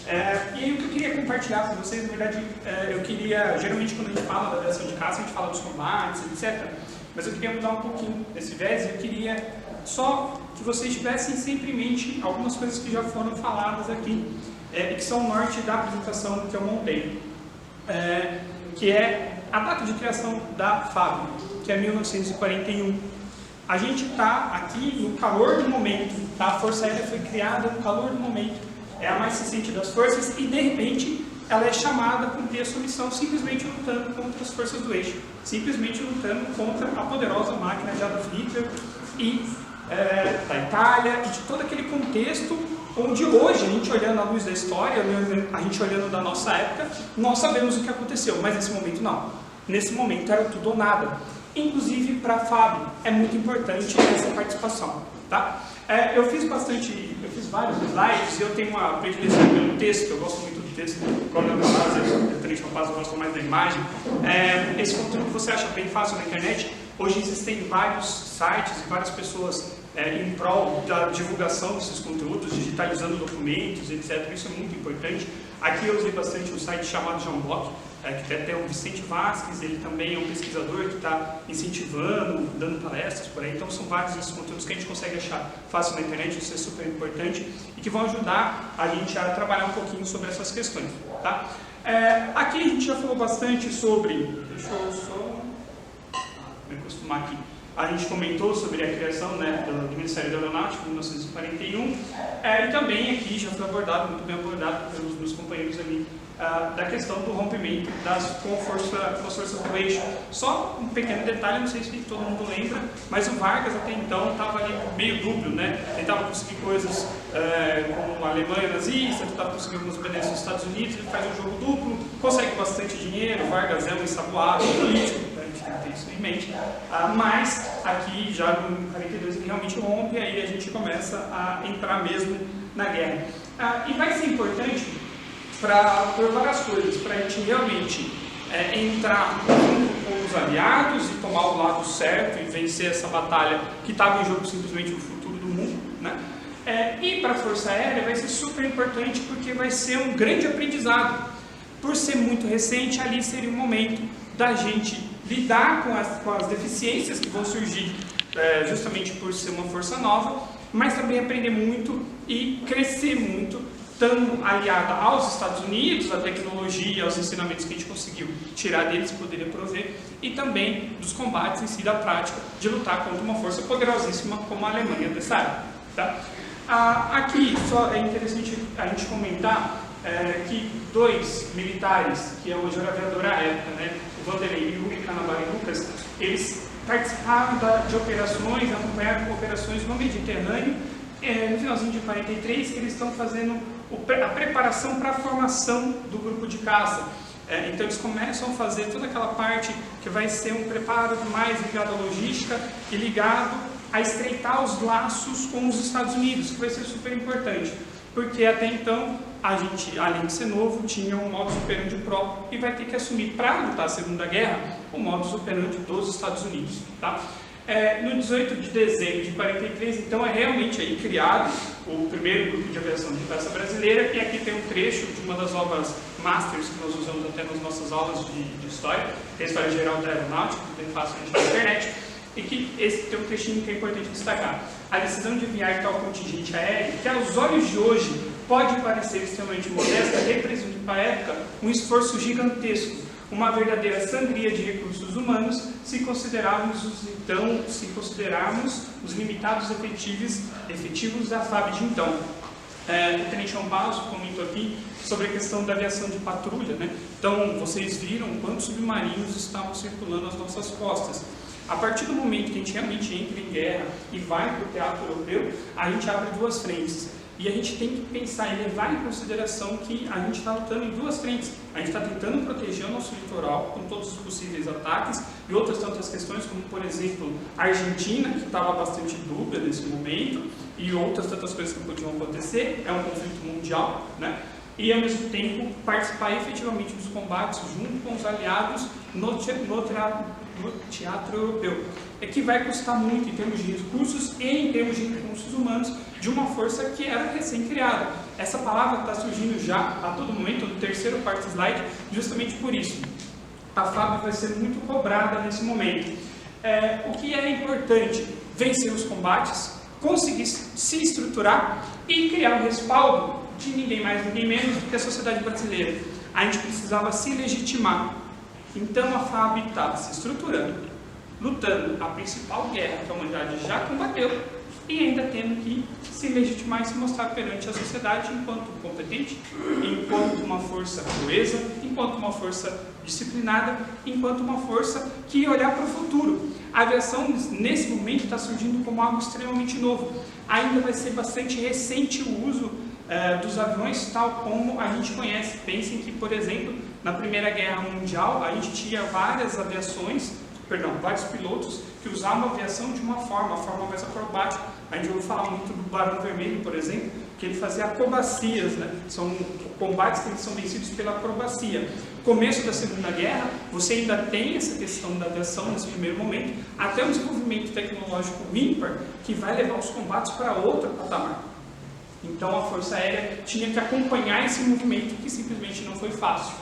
E aí o que eu queria compartilhar com vocês, na verdade, eu queria, geralmente quando a gente fala da aviação de caça, a gente fala dos combates, etc. Mas eu queria mudar um pouquinho desse viés, eu queria só que vocês tivessem sempre em mente algumas coisas que já foram faladas aqui, e que são o norte da apresentação que eu montei, que é a data de criação da FAB, que é 1941. A gente está aqui no calor do momento, tá? A Força Aérea foi criada no calor do momento, é a mais recente das forças e, de repente, ela é chamada a cumprir a sua missão simplesmente lutando contra as forças do eixo, simplesmente lutando contra a poderosa máquina de Adolf Hitler e da Itália e de todo aquele contexto onde hoje, a gente olhando à luz da história, a gente olhando da nossa época, nós sabemos o que aconteceu, mas nesse momento não. Nesse momento era tudo ou nada. inclusive para a FAB. É muito importante essa participação. Tá? Eu fiz vários slides e eu tenho uma predileção pelo texto, eu gosto muito do texto, quando eu faço, eu gosto mais da imagem. Esse conteúdo que você acha bem fácil na internet, hoje existem vários sites e várias pessoas em prol da divulgação desses conteúdos, digitalizando documentos, etc. Isso é muito importante. Aqui eu usei bastante um site chamado Jambock, que até tem o Vicente Vasquez, ele também é um pesquisador que está incentivando, dando palestras por aí. Então são vários esses conteúdos que a gente consegue achar fácil na internet, isso é super importante, e que vão ajudar a gente a trabalhar um pouquinho sobre essas questões. Tá? Aqui a gente já falou bastante sobre... Deixa eu só me acostumar aqui. A gente comentou sobre a criação, né, do Ministério da Aeronáutica em 1941, e também aqui já foi abordado, muito bem abordado pelos meus companheiros ali, da questão do rompimento com as forças do eixo. Só um pequeno detalhe, não sei se todo mundo lembra, mas o Vargas até então estava ali meio dúbio, né? Tentava conseguir coisas com a Alemanha nazista, tentava conseguir alguns benefícios nos Estados Unidos, ele faz um jogo duplo, consegue bastante dinheiro, o Vargas é um ensaboado político, a gente tem que ter isso em mente, mas aqui já no 42 ele realmente rompe, e aí a gente começa a entrar mesmo na guerra. E vai ser importante por várias coisas, para a gente realmente entrar junto com os aliados e tomar o lado certo e vencer essa batalha que estava em jogo simplesmente o futuro do mundo, né? E para a Força Aérea vai ser super importante porque vai ser um grande aprendizado. Por ser muito recente, ali seria um momento da gente lidar com as deficiências que vão surgir justamente por ser uma força nova, mas também aprender muito e crescer muito, estando aliada aos Estados Unidos, à tecnologia, aos ensinamentos que a gente conseguiu tirar deles, poderia prover, e também dos combates em si, da prática, de lutar contra uma força poderosíssima como a Alemanha dessa área. Tá? Aqui só é interessante a gente comentar que dois militares, que é o major aviador à época, né, o Vanderlei e o Canabari Lucas, eles participaram de operações, acompanharam operações no Mediterrâneo. No finalzinho de 43, eles estão fazendo a preparação para a formação do grupo de caça. Então eles começam a fazer toda aquela parte que vai ser um preparo mais ligado à logística e ligado a estreitar os laços com os Estados Unidos, que vai ser super importante, porque até então a gente, além de ser novo, tinha um modus operandi próprio e vai ter que assumir para lutar a Segunda Guerra o modus operandi dos Estados Unidos. Tá? No 18 de dezembro de 43, então, é realmente aí criado o primeiro grupo de aviação de caça brasileira, e aqui tem um trecho de uma das obras masters que nós usamos até nas nossas aulas de história, que é a História Geral da Aeronáutica, que tem fácil na internet, e que esse tem um trechinho que é importante destacar. A decisão de enviar tal contingente aéreo, que aos olhos de hoje pode parecer extremamente modesta, representa para a época um esforço gigantesco, uma verdadeira sangria de recursos humanos, se considerarmos os limitados efetivos da FAB de então. O Tenente Ambaso comentou aqui sobre a questão da aviação de patrulha, né? Então, vocês viram quantos submarinos estavam circulando às nossas costas. A partir do momento que a gente realmente entra em guerra e vai para o teatro europeu, a gente abre duas frentes. E a gente tem que pensar e levar em consideração que a gente está lutando em duas frentes. A gente está tentando proteger o nosso litoral com todos os possíveis ataques e outras tantas questões, como, por exemplo, a Argentina, que estava bastante dúbia nesse momento, e outras tantas coisas que podiam acontecer. É um conflito mundial, né? E, ao mesmo tempo, participar efetivamente dos combates junto com os aliados no teatro europeu. É que vai custar muito em termos de recursos e em termos de recursos humanos de uma força que era recém-criada. Essa palavra está surgindo já a todo momento, no terceiro ou quarto slide, justamente por isso. A FAB vai ser muito cobrada nesse momento. O que é importante? Vencer os combates, conseguir se estruturar e criar um respaldo de ninguém mais, ninguém menos do que a sociedade brasileira. A gente precisava se legitimar. Então a FAB estava se estruturando, lutando a principal guerra que a humanidade já combateu e ainda tendo que se legitimar e se mostrar perante a sociedade enquanto competente, enquanto uma força coesa, enquanto uma força disciplinada, enquanto uma força que ia olhar para o futuro. A aviação, nesse momento, está surgindo como algo extremamente novo. Ainda vai ser bastante recente o uso dos aviões tal como a gente conhece. Pensem que, por exemplo, na Primeira Guerra Mundial, a gente tinha várias aviações vários pilotos que usavam a aviação de uma forma, a forma mais acrobática. A gente ouviu falar muito do Barão Vermelho, por exemplo, que ele fazia acrobacias, né? São combates que eles são vencidos pela acrobacia. Começo da Segunda Guerra, você ainda tem essa questão da aviação nesse primeiro momento, até um desenvolvimento tecnológico ímpar que vai levar os combates para outro patamar. Então a Força Aérea tinha que acompanhar esse movimento que simplesmente não foi fácil.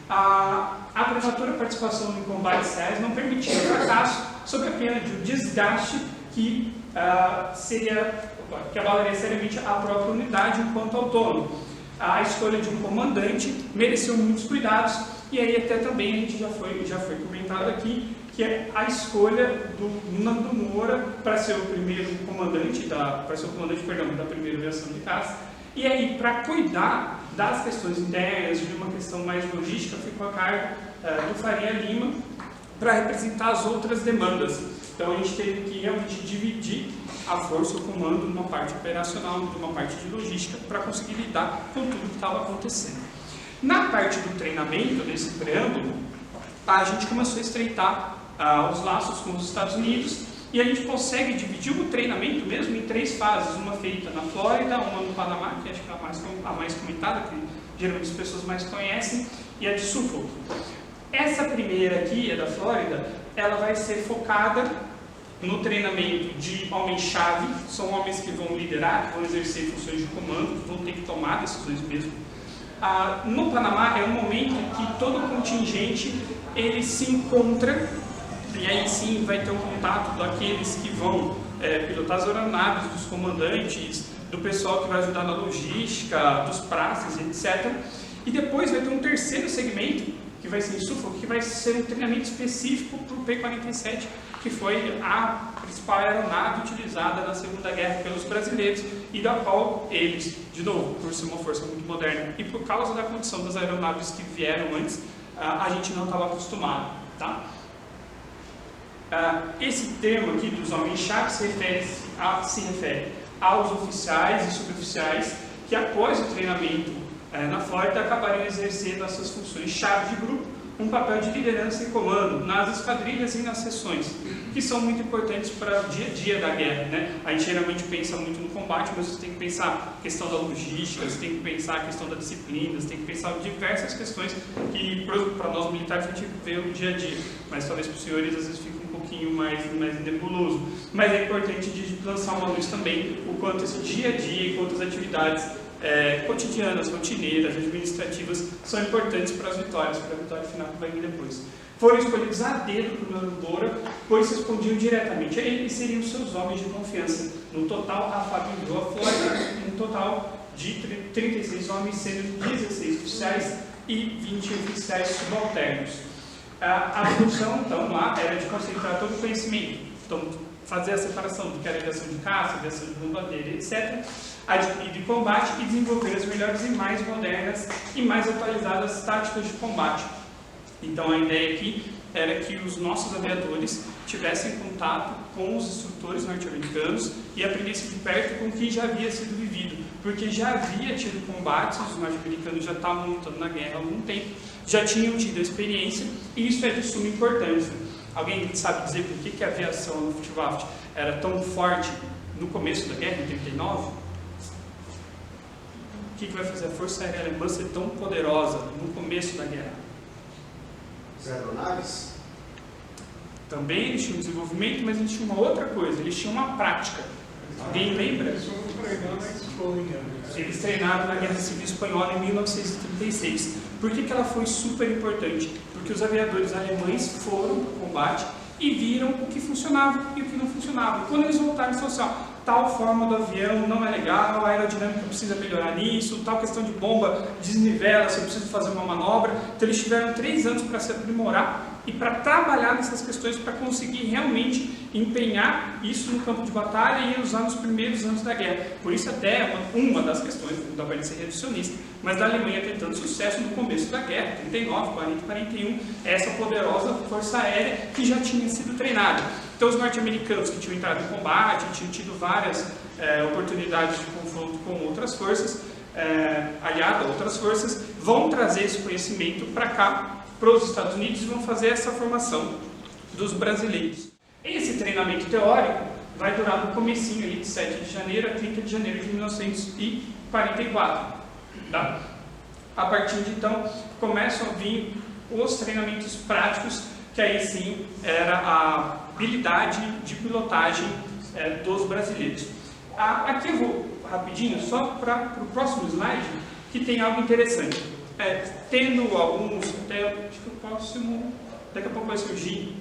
A prematura participação em combates reais não permitia o fracasso sob a pena de um desgaste que abalaria seriamente a própria unidade enquanto autônomo. A escolha de um comandante mereceu muitos cuidados, e aí até também a gente já foi comentado aqui, que é a escolha do Nando Moura para ser o primeiro comandante da primeira aviação de caça. E aí, para cuidar das questões internas, de uma questão mais logística, ficou a cargo do Faria Lima para representar as outras demandas. Então a gente teve que realmente dividir a força, o comando, numa parte operacional, numa parte de logística, para conseguir lidar com tudo que estava acontecendo. Na parte do treinamento, nesse preâmbulo, a gente começou a estreitar os laços com os Estados Unidos, e a gente consegue dividir o treinamento mesmo em 3 fases, uma feita na Flórida, uma no Panamá, que acho que é a mais comentada, que geralmente as pessoas mais conhecem, e a de Suffolk. Essa primeira aqui, a da Flórida, ela vai ser focada no treinamento de homens-chave, são homens que vão liderar, que vão exercer funções de comando, que vão ter que tomar decisões mesmo. No Panamá é um momento que todo o contingente ele se encontra, e aí sim vai ter um contato daqueles que vão pilotar as aeronaves, dos comandantes, do pessoal que vai ajudar na logística, dos praças, etc. E depois vai ter um terceiro segmento, que vai ser em Suffolk, que vai ser um treinamento específico para o P-47, que foi a principal aeronave utilizada na Segunda Guerra pelos brasileiros, e da qual eles, de novo, por ser uma força muito moderna e por causa da condição das aeronaves que vieram antes, a gente não estava acostumado. Tá? Esse termo aqui dos homens-chave se refere aos oficiais e suboficiais que, após o treinamento na Flórida, acabariam exercendo essas funções-chave de grupo, um papel de liderança e comando nas esquadrilhas e nas seções, que são muito importantes para o dia a dia da guerra. Né? A gente geralmente pensa muito no combate, mas você tem que pensar a questão da logística, você tem que pensar a questão da disciplina, você tem que pensar em diversas questões que, para nós militares, a gente vê no dia a dia, mas talvez para os senhores às vezes fica um pouquinho mais nebuloso. Mas é importante de lançar uma luz também o quanto esse dia a dia e quantas atividades cotidianas, rotineiras, administrativas são importantes para as vitórias, para a vitória final que vai vir depois. Foram escolhidos a dedo por Nando Moura, pois respondiam diretamente a ele e seriam seus homens de confiança. No total, a FAB enviou a Flórida um total de 36 homens, sendo 16 oficiais e 20 oficiais subalternos. A função, então, lá era de concentrar todo o conhecimento. Então, fazer a separação do que era aviação de caça, aviação de bombardeiro, etc., adquirir de combate e desenvolver as melhores e mais modernas e mais atualizadas táticas de combate. Então a ideia aqui era que os nossos aviadores tivessem contato com os instrutores norte-americanos e aprendessem de perto com o que já havia sido vivido, porque já havia tido combates, os norte-americanos já estavam lutando na guerra há algum tempo, já tinham tido a experiência, e isso é de suma importância. Alguém sabe dizer por que a aviação no Luftwaffe era tão forte no começo da guerra, em 1939? O que vai fazer a Força Aérea Alemã ser tão poderosa no começo da guerra? As aeronaves? Também eles tinham desenvolvimento, mas eles tinham uma outra coisa, eles tinham uma prática. Alguém lembra? Eles treinaram na Guerra Civil Espanhola em 1936. Por que ela foi super importante? Porque os aviadores alemães foram para o combate e viram o que funcionava e o que não funcionava. E quando eles voltaram, eles falaram assim, tal forma do avião não é legal, a aerodinâmica precisa melhorar nisso, tal questão de bomba desnivela, você precisa fazer uma manobra. Então eles tiveram 3 anos para se aprimorar e para trabalhar nessas questões, para conseguir realmente empenhar isso no campo de batalha e usar nos primeiros anos da guerra. Por isso até uma das questões da Alemanha ser reducionista, mas da Alemanha tentando sucesso no começo da guerra, 39, 40, 41, essa poderosa força aérea que já tinha sido treinada. Então os norte-americanos que tinham entrado em combate, tinham tido várias oportunidades de confronto com outras forças, aliadas a outras forças, vão trazer esse conhecimento para cá, para os Estados Unidos, e vão fazer essa formação dos brasileiros. Esse treinamento teórico vai durar do comecinho ali de 7 de janeiro a 30 de janeiro de 1944. Tá? A partir de então, começam a vir os treinamentos práticos, que aí sim era a habilidade de pilotagem dos brasileiros. Aqui eu vou rapidinho, só para o próximo slide, que tem algo interessante. Tendo alguns, até acho que o próximo, daqui a pouco vai surgir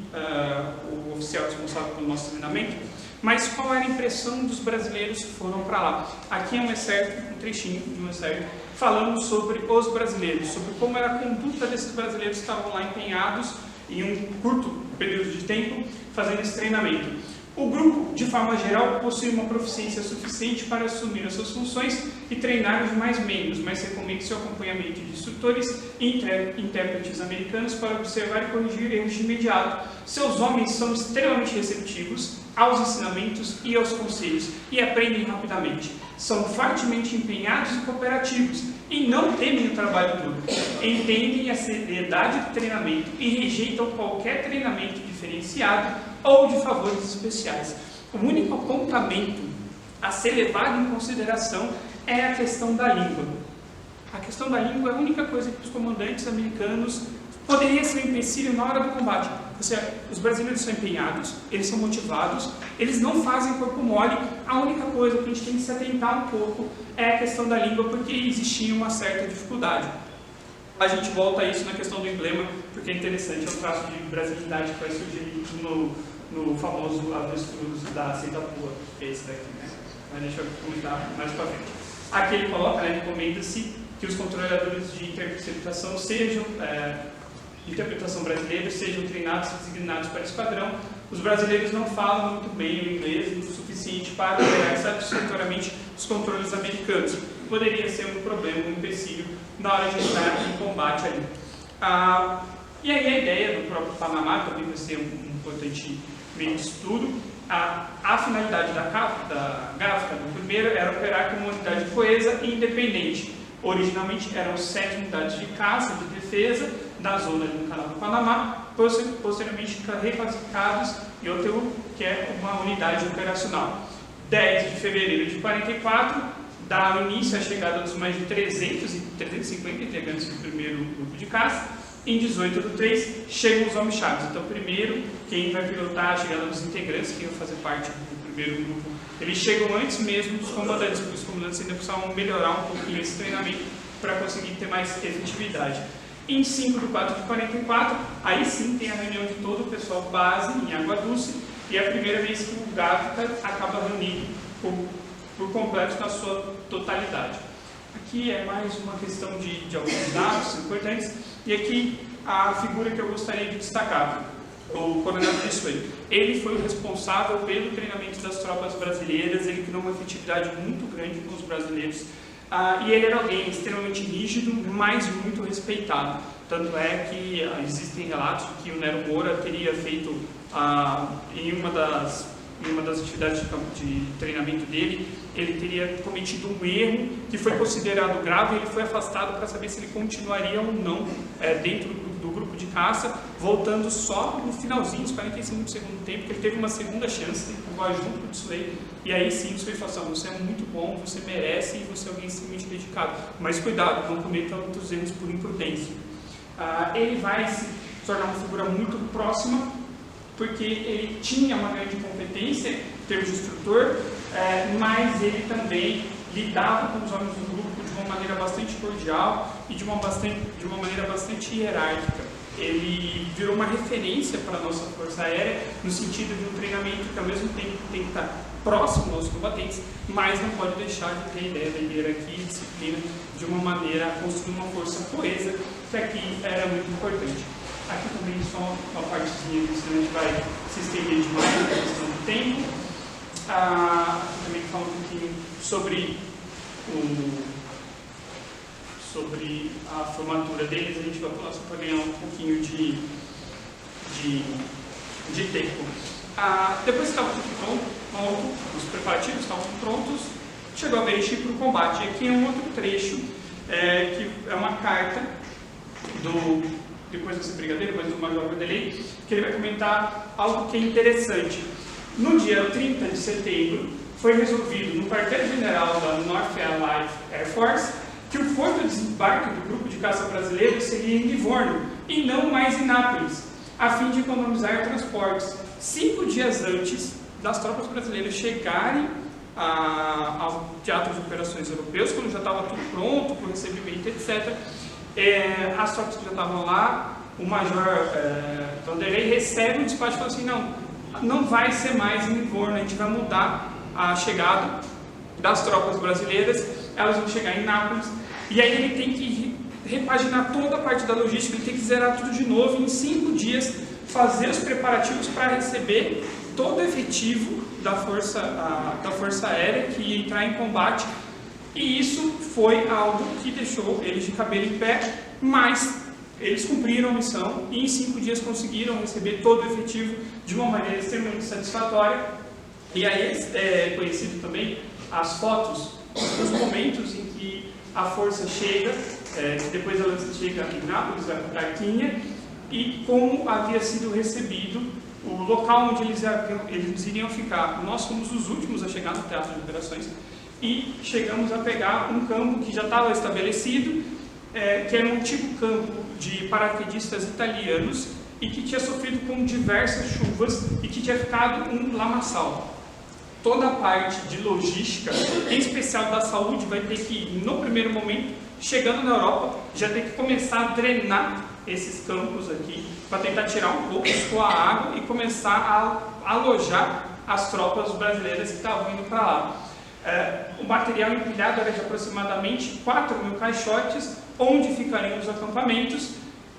o oficial responsável pelo nosso treinamento, mas qual era a impressão dos brasileiros que foram para lá? Aqui é um excerto, um trechinho de um excerto, falando sobre os brasileiros, sobre como era a conduta desses brasileiros que estavam lá empenhados em um curto período de tempo fazendo esse treinamento. O grupo, de forma geral, possui uma proficiência suficiente para assumir as suas funções e treinar os demais membros, mas recomenda seu acompanhamento de instrutores e intérpretes americanos para observar e corrigir erros de imediato. Seus homens são extremamente receptivos aos ensinamentos e aos conselhos e aprendem rapidamente. São fortemente empenhados e cooperativos e não temem o trabalho duro. Entendem a seriedade do treinamento e rejeitam qualquer treinamento diferenciado ou de favores especiais. O único apontamento a ser levado em consideração é a questão da língua. A questão da língua é a única coisa que os comandantes americanos poderia ser um empecilho na hora do combate. Ou seja, os brasileiros são empenhados, eles são motivados, eles não fazem corpo mole. A única coisa que a gente tem que se atentar um pouco é a questão da língua, porque existia uma certa dificuldade. A gente volta a isso na questão do emblema, porque é interessante, é um traço de brasilidade que vai surgir no famoso avestruz da Seitapua, que é esse daqui, né? Mas deixa eu comentar mais para frente. Aqui ele coloca, né, recomenda-se que os controladores de interpretação brasileiros sejam treinados e designados para esquadrão. Os brasileiros não falam muito bem o inglês o suficiente para operar satisfatoriamente os controles americanos. Poderia ser um problema, um empecilho na hora de entrar em combate ali. E aí a ideia do próprio Panamá também vai ser um importante meio de estudo. A finalidade da GAFTA, no primeiro, era operar como uma unidade coesa e independente. Originalmente eram 7 unidades de caça de defesa da zona do Canal do Panamá, posteriormente reclassificados em outro, que é uma unidade operacional. 10 de fevereiro de 44, dá início à chegada dos mais de 350 integrantes do primeiro grupo de caça. Em 18/3, chegam os homens-chave. Então, primeiro, quem vai pilotar a chegada dos integrantes, quem vai fazer parte do primeiro grupo, eles chegam antes mesmo dos comandantes, porque os comandantes ainda precisavam melhorar um pouquinho esse treinamento para conseguir ter mais efetividade. Em 5/4/44, aí sim tem a reunião de todo o pessoal base em Água Dulce, e é a primeira vez que o GAFTA acaba reunido por completo na sua totalidade. Aqui é mais uma questão de alguns dados importantes, e aqui a figura que eu gostaria de destacar, o Coronel Criswell. Ele foi o responsável pelo treinamento das tropas brasileiras, ele criou uma efetividade muito grande com os brasileiros, e ele era alguém extremamente rígido, mas muito respeitado. Tanto é que existem relatos de que o Nero Moura teria feito, em uma das atividades de treinamento dele, ele teria cometido um erro que foi considerado grave, e ele foi afastado para saber se ele continuaria ou não dentro do grupo de caça, voltando só no finalzinho, os 45 do segundo tempo, que ele teve uma segunda chance, o junto com o Tsulei, e aí sim o Tsulei falou assim: você é muito bom, você merece e você é alguém extremamente dedicado, mas cuidado, não cometa outros erros por imprudência. Ele vai se tornar uma figura muito próxima, porque ele tinha uma grande competência em termos de instrutor, mas ele também lidava com os homens do grupo de uma maneira bastante cordial e de uma maneira bastante hierárquica. Ele virou uma referência para a nossa Força Aérea, no sentido de um treinamento que ao mesmo tempo tem que estar próximo aos combatentes, mas não pode deixar de ter a ideia da hierarquia e disciplina de uma maneira a construir uma força coesa, que aqui era muito importante. Aqui também só uma partezinha que a gente vai se estender demais na questão do tempo. Aqui também fala um pouquinho sobre a formatura deles. A gente vai falar só para ganhar um pouquinho de tempo. Depois que estava tudo pronto, os preparativos estavam prontos, chegou a vez de ir para o combate. Aqui é um outro trecho, que é uma carta do depois vai ser brigadeiro, depois do Major Vanderlei, que ele vai comentar algo que é interessante. No dia 30 de setembro, foi resolvido no quartel-general da North Allied Air Force que o porto de desembarque do grupo de caça brasileiro seria em Livorno e não mais em Nápoles, a fim de economizar transportes. 5 dias antes das tropas brasileiras chegarem ao teatro de operações europeus, quando já estava tudo pronto para o recebimento, etc., as tropas que já estavam lá, o Major Vanderlei recebe um despacho e fala assim, não vai ser mais em Livorno, a gente vai mudar a chegada das tropas brasileiras, elas vão chegar em Nápoles, e aí ele tem que repaginar toda a parte da logística, ele tem que zerar tudo de novo, em 5 dias, fazer os preparativos para receber todo o efetivo da Força Aérea que ia entrar em combate, e isso foi algo que deixou eles de cabelo em pé, mas eles cumpriram a missão e em 5 dias conseguiram receber todo o efetivo de uma maneira extremamente satisfatória. E aí é conhecido também as fotos dos momentos em que a força chega, depois ela chega em Nápoles, vai para Tarquínia, e como havia sido recebido o local onde eles iriam ficar. Nós fomos os últimos a chegar no teatro de operações e chegamos a pegar um campo que já estava estabelecido, que era um antigo campo de paraquedistas italianos e que tinha sofrido com diversas chuvas e que tinha ficado um lamaçal. Toda a parte de logística, em especial da saúde, vai ter que, no primeiro momento, chegando na Europa, já tem que começar a drenar esses campos aqui, para tentar tirar um pouco a água e começar a alojar as tropas brasileiras que estavam indo para lá. O material empilhado era de aproximadamente 4.000 caixotes, onde ficariam os acampamentos.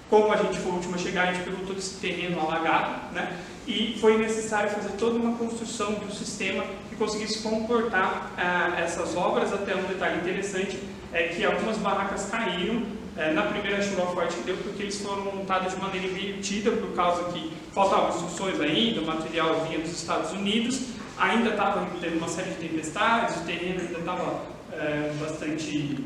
Como a gente foi o último a chegar, a gente pegou todo esse terreno alagado, né? E foi necessário fazer toda uma construção de um sistema que conseguisse comportar essas obras. Até um detalhe interessante é que algumas barracas caíram na primeira chuva forte que deu, porque eles foram montados de maneira invertida, por causa que faltavam instruções ainda, o material vinha dos Estados Unidos, ainda estava tendo uma série de tempestades, o terreno ainda estava bastante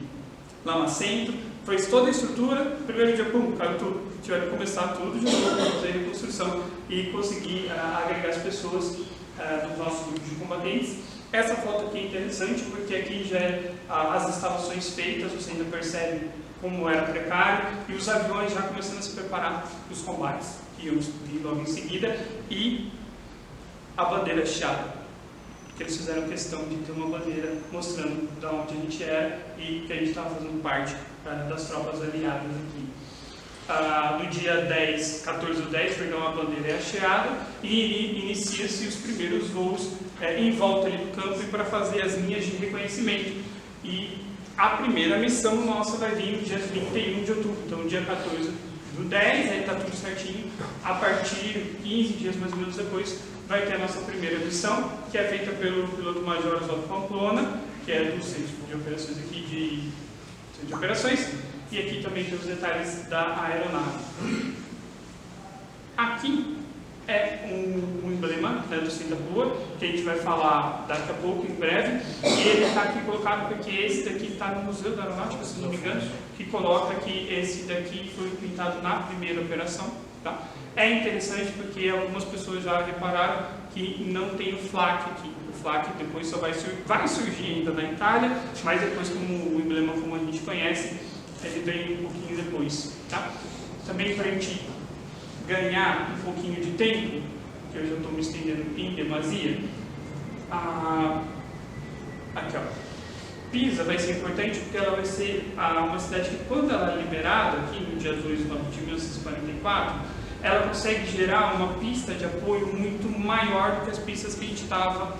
lamacento. Fez toda a estrutura, primeiro dia, caiu tudo, tiveram que começar tudo de novo, fazer a reconstrução e conseguir agregar as pessoas do nosso grupo de combatentes. Essa foto aqui é interessante porque aqui já as instalações feitas, você ainda percebe como era precário, e os aviões já começando a se preparar para os combates que iam vir logo em seguida, e a bandeira hasteada, que eles fizeram questão de ter uma bandeira mostrando de onde a gente era e que a gente estava fazendo parte das tropas aliadas aqui. No dia 14/10, pegou uma bandeira hasteada e inicia-se os primeiros voos em volta ali do campo e para fazer as linhas de reconhecimento. E a primeira missão nossa vai vir no dia 31 de outubro, então no dia 14/10, aí está tudo certinho. A partir de 15 dias mais ou menos depois, vai ter a nossa primeira missão, que é feita pelo piloto-major Oswaldo Pamplona, que é do Centro de Operações aqui Centro de Operações, e aqui também tem os detalhes da aeronave. Aqui é um emblema do Singapura, que a gente vai falar daqui a pouco, em breve, e ele está aqui colocado porque esse daqui está no Museu da Aeronáutica, se não me engano, que coloca que esse daqui foi pintado na primeira operação. Tá? É interessante porque algumas pessoas já repararam que não tem o flak aqui. O flak depois só vai surgir ainda na Itália, mas depois, como o emblema como a gente conhece, ele vem um pouquinho depois. Tá? Também para a gente ganhar um pouquinho de tempo, que eu já estou me estendendo em demasia, aqui, ó. Pisa vai ser importante porque ela vai ser uma cidade que, quando ela é liberada, aqui no dia 2 de 1944, ela consegue gerar uma pista de apoio muito maior do que as pistas que a gente estava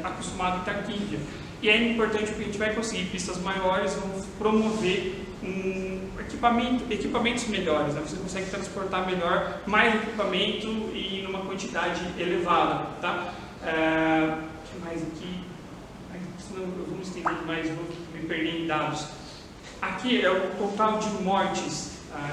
acostumado em Tarquínia. E é importante porque a gente vai conseguir pistas maiores, vão promover equipamentos melhores, né? Você consegue transportar melhor, mais equipamento e numa quantidade elevada. Tá? O que mais aqui? Senão eu vou me estender demais, eu vou me perder em dados. Aqui é o total de mortes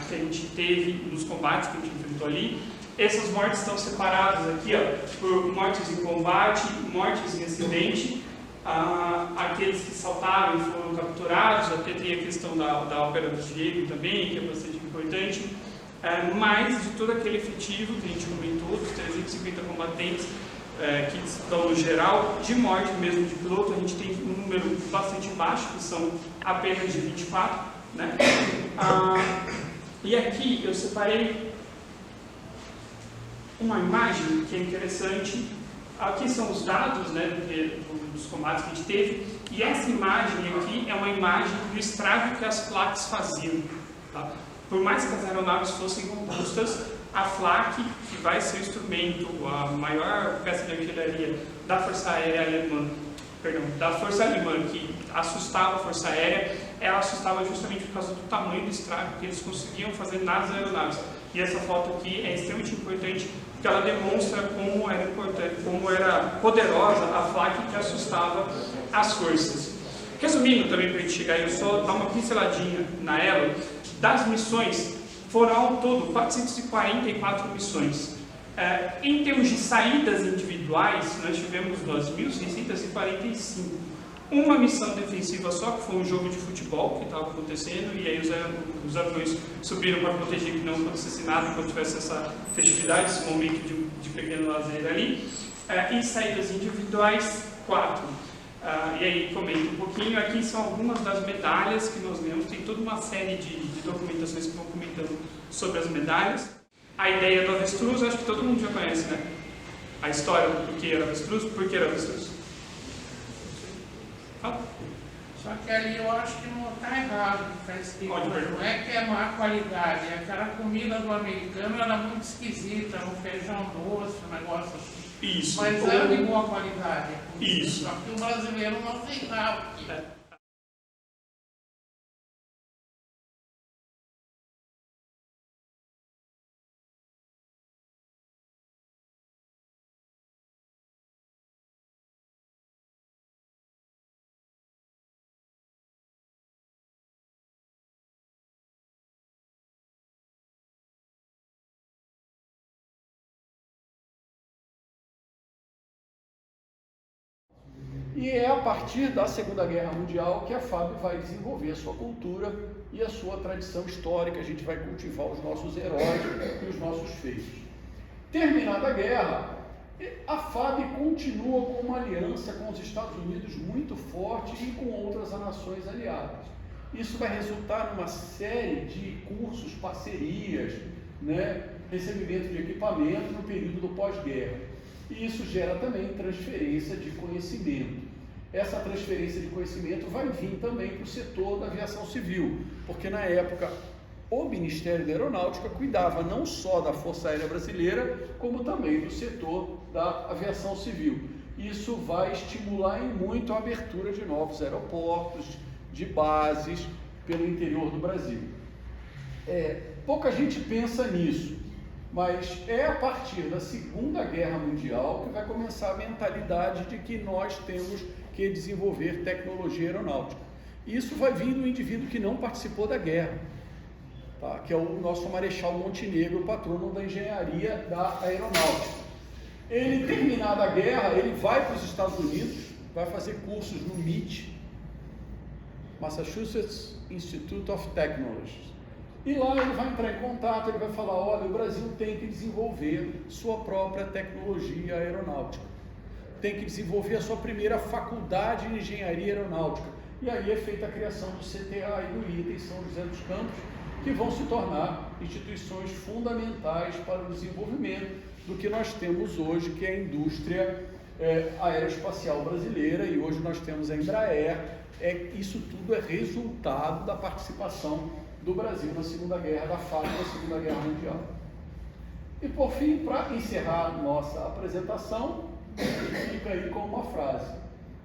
que a gente teve nos combates que a gente enfrentou ali. Essas mortes estão separadas aqui, ó, por mortes em combate, mortes em acidente, aqueles que saltaram e foram capturados. Até tem a questão da Ópera do Diego também, que é bastante importante. mais de todo aquele efetivo que a gente comentou, dos 350 combatentes, que estão no geral, de morte mesmo de piloto, a gente tem um número bastante baixo, que são apenas de 24, né? E aqui eu separei uma imagem que é interessante. Aqui são os dados, né, dos combates que a gente teve, e essa imagem aqui é uma imagem do estrago que as FLACs faziam. Tá? Por mais que as aeronaves fossem robustas, a FLAC, que vai ser o instrumento, a maior peça de artilharia da Força Aérea Alemã, da Força Alemã, que assustava a Força Aérea, ela assustava justamente por causa do tamanho do estrago que eles conseguiam fazer nas aeronaves. E essa foto aqui é extremamente importante, porque ela demonstra como era importante, como era poderosa a FLAC que assustava as forças. Resumindo também para a gente chegar, eu só dar uma pinceladinha na ela, das missões, foram ao todo 444 missões. Em termos de saídas individuais, nós tivemos 2.645. Uma missão defensiva só, que foi um jogo de futebol que estava acontecendo, e aí os aviões subiram para proteger que não acontecesse nada quando tivesse essa festividade, esse momento de pequeno lazer ali. E saídas individuais, 4. E aí comento um pouquinho, aqui são algumas das medalhas que nós ganhamos, tem toda uma série de documentações que vão comentando sobre as medalhas. A ideia do avestruz, acho que todo mundo já conhece, né? A história do porquê era avestruz, por que era avestruz. Fala. Só que ali eu acho que não está errado, está escrito. Não é que é má qualidade, é aquela comida do americano era muito esquisita, um feijão doce, um negócio assim. Isso. Mas era de boa qualidade. Isso. Só que o brasileiro não aceitava. E é a partir da Segunda Guerra Mundial que a FAB vai desenvolver a sua cultura e a sua tradição histórica. A gente vai cultivar os nossos heróis e os nossos feitos. Terminada a guerra, a FAB continua com uma aliança com os Estados Unidos muito forte e com outras nações aliadas. Isso vai resultar numa série de cursos, parcerias, né, recebimento de equipamento no período do pós-guerra. E isso gera também transferência de conhecimento. Essa transferência de conhecimento vai vir também para o setor da aviação civil, porque na época o Ministério da Aeronáutica cuidava não só da Força Aérea Brasileira, como também do setor da aviação civil. Isso vai estimular em muito a abertura de novos aeroportos, de bases pelo interior do Brasil. Pouca gente pensa nisso, mas é a partir da Segunda Guerra Mundial que vai começar a mentalidade de que nós temos que desenvolver tecnologia aeronáutica. Isso vai vir do indivíduo que não participou da guerra, tá? Que é o nosso Marechal Montenegro, patrono da engenharia da aeronáutica. Ele, terminada a guerra, ele vai para os Estados Unidos, vai fazer cursos no MIT, Massachusetts Institute of Technology. E lá ele vai entrar em contato, ele vai falar, olha, o Brasil tem que desenvolver sua própria tecnologia aeronáutica. Tem que desenvolver a sua primeira faculdade de engenharia aeronáutica. E aí é feita a criação do CTA e do ITA em São José dos Campos, que vão se tornar instituições fundamentais para o desenvolvimento do que nós temos hoje, que é a indústria aeroespacial brasileira, e hoje nós temos a Embraer. Isso tudo é resultado da participação do Brasil na Segunda Guerra, da FAB na Segunda Guerra Mundial. E por fim, para encerrar nossa apresentação, fica aí com uma frase: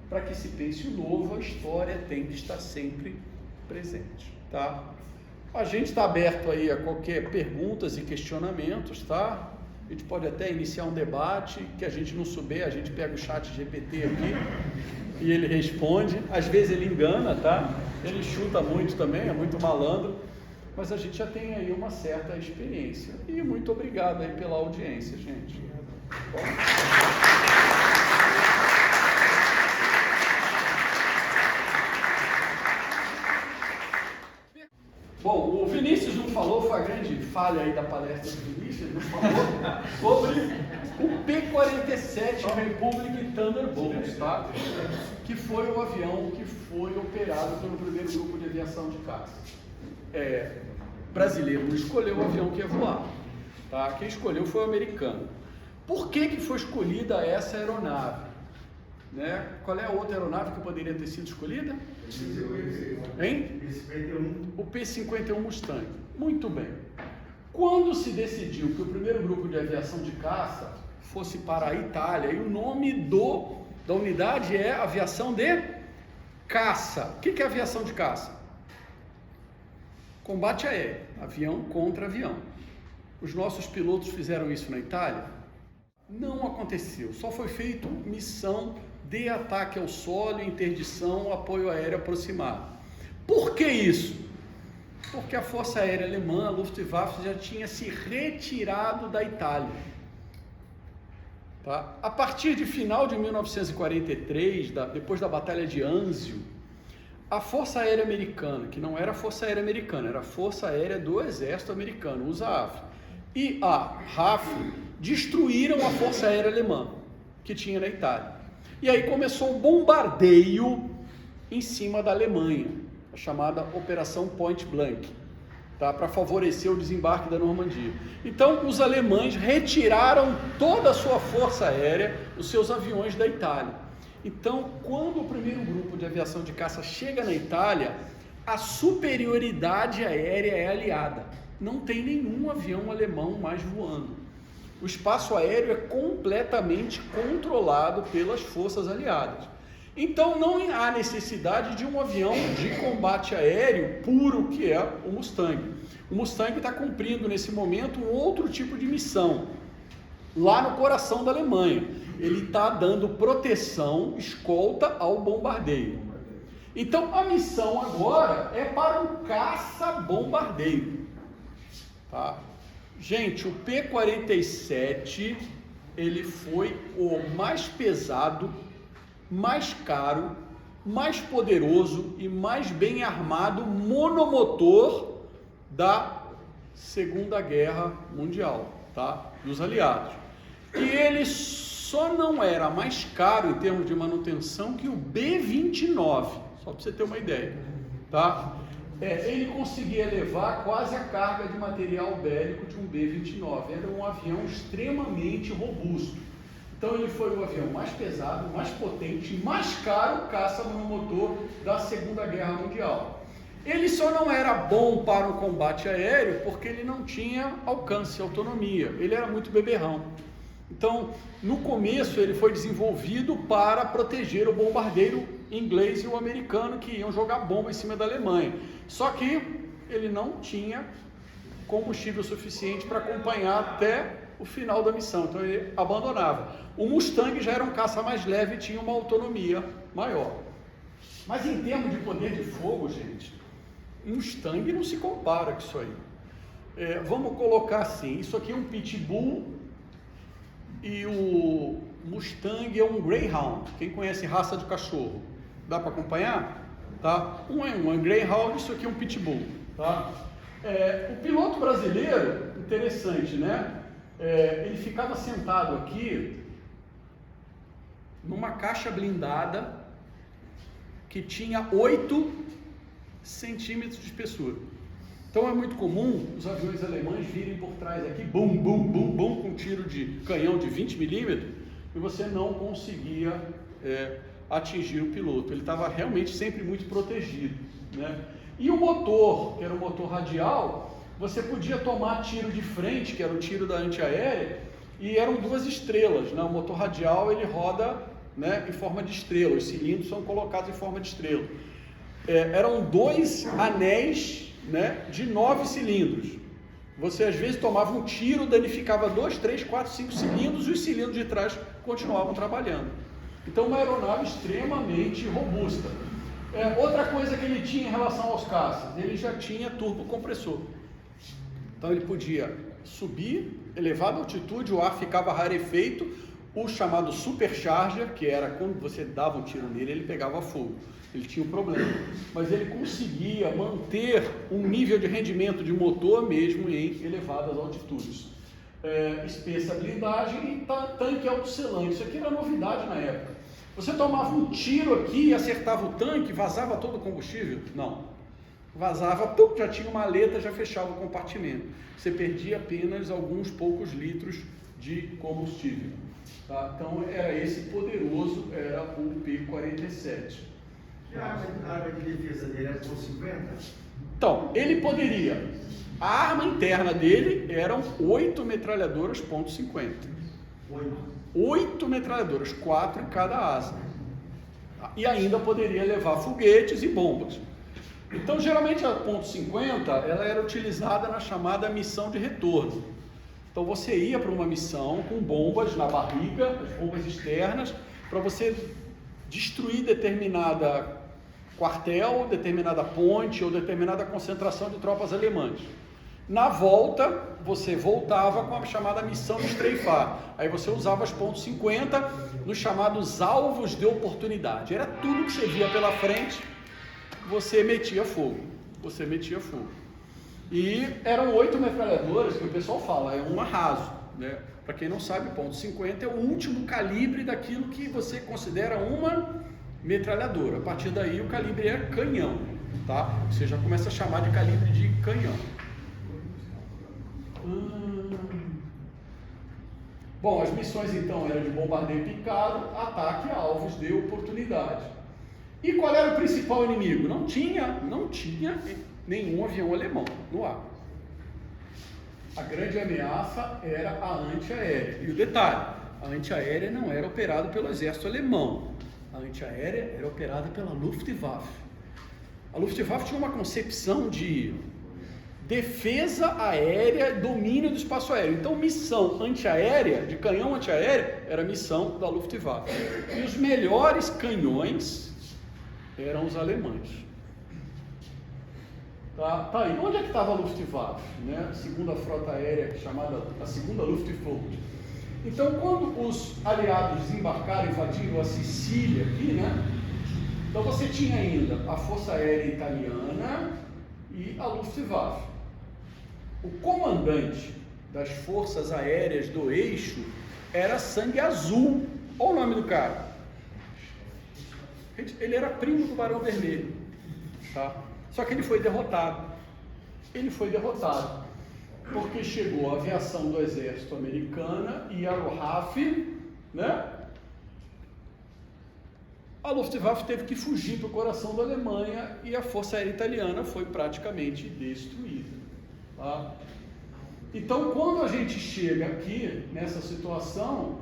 para que se pense o novo, a história tem que estar sempre presente, tá? A gente está aberto aí a qualquer perguntas e questionamentos, tá? A gente pode até iniciar um debate, que a gente não souber, a gente pega o chat GPT aqui e ele responde. Às vezes ele engana, tá? Ele chuta muito também, é muito malandro, mas a gente já tem aí uma certa experiência. E muito obrigado aí pela audiência, gente. Bom, o Vinícius não falou, foi a grande fase falha aí da palestra do Vinícius, ele falou sobre o P-47 Republic Thunderbolt, tá? Que foi o avião que foi operado pelo primeiro grupo de aviação de caça. Brasileiro não escolheu o avião que ia voar, tá? Quem escolheu foi o americano. Por que foi escolhida essa aeronave? Né? Qual é a outra aeronave que poderia ter sido escolhida? Hein? O P-51 Mustang. Muito bem. Quando se decidiu que o primeiro grupo de aviação de caça fosse para a Itália, e o nome da unidade é aviação de caça. O que é aviação de caça? Combate aéreo, avião contra avião. Os nossos pilotos fizeram isso na Itália? Não aconteceu, só foi feito missão de ataque ao solo, interdição, apoio aéreo aproximado. Por que isso? Porque a Força Aérea Alemã, a Luftwaffe, já tinha se retirado da Itália. Tá? A partir de final de 1943, depois da Batalha de Anzio, a Força Aérea Americana, que não era a Força Aérea Americana, era a Força Aérea do Exército Americano, USAF, e a RAF destruíram a Força Aérea Alemã, que tinha na Itália. E aí começou o bombardeio em cima da Alemanha, a chamada Operação Point Blank, tá? Para favorecer o desembarque da Normandia. Então, os alemães retiraram toda a sua força aérea, os seus aviões da Itália. Então, quando o primeiro grupo de aviação de caça chega na Itália, a superioridade aérea é aliada. Não tem nenhum avião alemão mais voando. O espaço aéreo é completamente controlado pelas forças aliadas. Então não há necessidade de um avião de combate aéreo puro, que é o Mustang. O Mustang está cumprindo nesse momento um outro tipo de missão, lá no coração da Alemanha. Ele está dando proteção, escolta ao bombardeio. Então a missão agora é para um caça-bombardeiro. Tá? Gente, o P-47, ele foi o mais pesado, mais caro, mais poderoso e mais bem armado monomotor da Segunda Guerra Mundial, tá? Dos aliados. E ele só não era mais caro em termos de manutenção que o B-29, só para você ter uma ideia, tá? Ele conseguia levar quase a carga de material bélico de um B-29. Era um avião extremamente robusto. Então ele foi o avião mais pesado, mais potente, mais caro caça monomotor da Segunda Guerra Mundial. Ele só não era bom para o combate aéreo porque ele não tinha alcance, autonomia. Ele era muito beberrão. Então, no começo ele foi desenvolvido para proteger o bombardeiro inglês e o americano que iam jogar bomba em cima da Alemanha. Só que ele não tinha combustível suficiente para acompanhar até o final da missão, então ele abandonava. O Mustang já era um caça mais leve e tinha uma autonomia maior. Mas em termos de poder de fogo, gente, Mustang não se compara com isso aí. Vamos colocar assim, isso aqui é um Pitbull e o Mustang é um Greyhound. Quem conhece raça de cachorro? Dá para acompanhar? Tá? Um é um Greyhound, isso aqui é um Pitbull. Tá? O piloto brasileiro, interessante, né? Ele ficava sentado aqui numa caixa blindada que tinha 8 centímetros de espessura. Então é muito comum os aviões alemães virem por trás aqui, bum, bum, bum, bum, com tiro de canhão de 20 milímetros, e você não conseguia atingir o piloto. Ele estava realmente sempre muito protegido, né? E o motor, que era o motor radial, você podia tomar tiro de frente, que era o tiro da antiaérea, e eram 2 estrelas, né? O motor radial ele roda, né, em forma de estrela, os cilindros são colocados em forma de estrela. Eram 2 anéis, né, de 9 cilindros. Você às vezes tomava um tiro, danificava 2, 3, 4, 5 cilindros e os cilindros de trás continuavam trabalhando. Então uma aeronave extremamente robusta. Outra coisa que ele tinha em relação aos caças, ele já tinha turbocompressor. Então ele podia subir, elevada altitude, o ar ficava rarefeito, o chamado supercharger, que era quando você dava um tiro nele, ele pegava fogo. Ele tinha um problema, mas ele conseguia manter um nível de rendimento de motor mesmo em elevadas altitudes. Espessa blindagem e tanque autoselante. Isso aqui era novidade na época. Você tomava um tiro aqui e acertava o tanque, vazava todo o combustível? Não. Vazava, já tinha uma aleta, já fechava o compartimento. Você perdia apenas alguns poucos litros de combustível. Tá? Então era esse poderoso, era o P-47. E a arma de defesa dele era por 50? Então, ele poderia. A arma interna dele eram 8 metralhadoras .50. 8 metralhadoras, 4 em cada asa. E ainda poderia levar foguetes e bombas. Então, geralmente a .50 ela era utilizada na chamada missão de retorno. Então, você ia para uma missão com bombas na barriga, as bombas externas, para você destruir determinada quartel, determinada ponte ou determinada concentração de tropas alemãs. Na volta, você voltava com a chamada missão de estreifar. Aí você usava as .50 nos chamados alvos de oportunidade. Era tudo que você via pela frente, você metia fogo. E eram 8 metralhadoras, que o pessoal fala, é um arraso, né? Para quem não sabe, .50 é o último calibre daquilo que você considera uma metralhadora. A partir daí o calibre é canhão, tá? Você já começa a chamar de calibre de canhão. Bom, as missões então eram de bombardeio picado, ataque a alvos de oportunidade. E qual era o principal inimigo? Não tinha nenhum avião alemão no ar. A grande ameaça era a antiaérea. E o detalhe, a antiaérea não era operada pelo exército alemão. A antiaérea era operada pela Luftwaffe. A Luftwaffe tinha uma concepção de defesa aérea e domínio do espaço aéreo. Então, missão antiaérea, de canhão antiaéreo, era missão da Luftwaffe. E os melhores canhões eram os alemães. Tá aí. Onde é que estava a Luftwaffe? Né? A segunda frota aérea, chamada a segunda Luftflotte. Então, quando os aliados desembarcaram, invadiram a Sicília aqui, né? Então você tinha ainda a Força Aérea Italiana e a Luftwaffe. O comandante das forças aéreas do eixo era Sangue Azul. Olha o nome do cara. Ele era primo do Barão Vermelho, tá? Só que ele foi derrotado. Porque chegou a aviação do exército americana e a RAF, né? A Luftwaffe teve que fugir para o coração da Alemanha e a Força Aérea Italiana foi praticamente destruída. Tá? Então, quando a gente chega aqui nessa situação,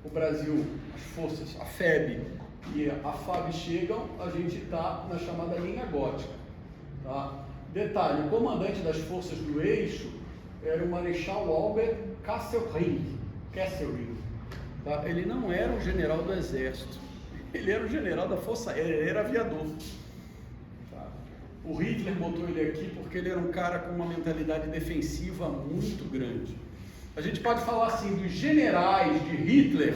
o Brasil, as forças, a FEB e a FAB chegam, a gente está na chamada linha gótica. Tá? Detalhe, o comandante das forças do eixo era o Marechal Albert Kesselring. Tá? Ele não era um general do exército, ele era um general da Força Aérea, ele era aviador. Tá? O Hitler botou ele aqui porque ele era um cara com uma mentalidade defensiva muito grande. A gente pode falar assim, dos generais de Hitler,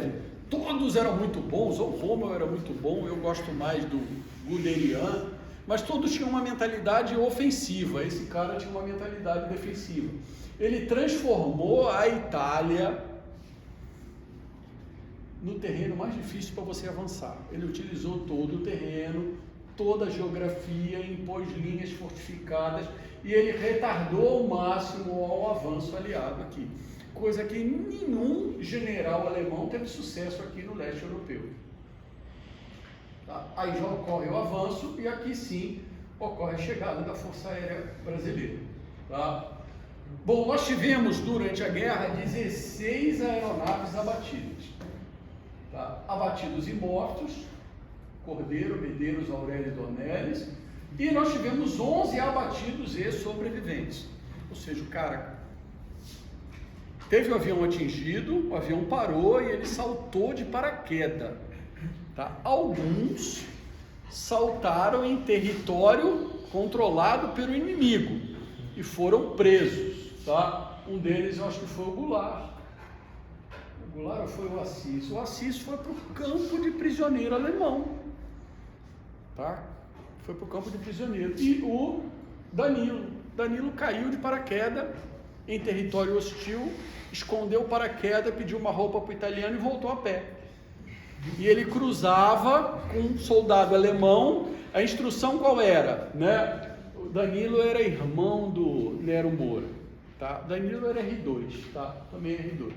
todos eram muito bons, o Rommel era muito bom, eu gosto mais do Guderian, mas todos tinham uma mentalidade ofensiva, esse cara tinha uma mentalidade defensiva. Ele transformou a Itália no terreno mais difícil para você avançar. Ele utilizou todo o terreno, toda a geografia, impôs linhas fortificadas e ele retardou ao máximo o avanço aliado aqui. Coisa que nenhum general alemão teve sucesso aqui no leste europeu. Tá? Aí já ocorre o avanço e aqui sim ocorre a chegada da Força Aérea Brasileira. Tá? Bom, nós tivemos durante a guerra 16 aeronaves abatidas. Tá? Abatidos e mortos, Cordeiro, Medeiros, Aurélio e Dornelles, e nós tivemos 11 abatidos e sobreviventes. Ou seja, o cara teve o avião atingido, o avião parou e ele saltou de paraquedas. Tá? Alguns saltaram em território controlado pelo inimigo e foram presos. Tá? Um deles eu acho que foi o Goulart. O O Lara foi o Assis. O Assis foi para o campo de prisioneiro alemão. Tá? Foi para o campo de prisioneiro. E o Danilo caiu de paraquedas em território hostil, escondeu o paraquedas, pediu uma roupa para o italiano e voltou a pé. E ele cruzava com um soldado alemão. A instrução qual era? Né? O Danilo era irmão do Nero Moura. Tá? Danilo era R2, tá? Também R2.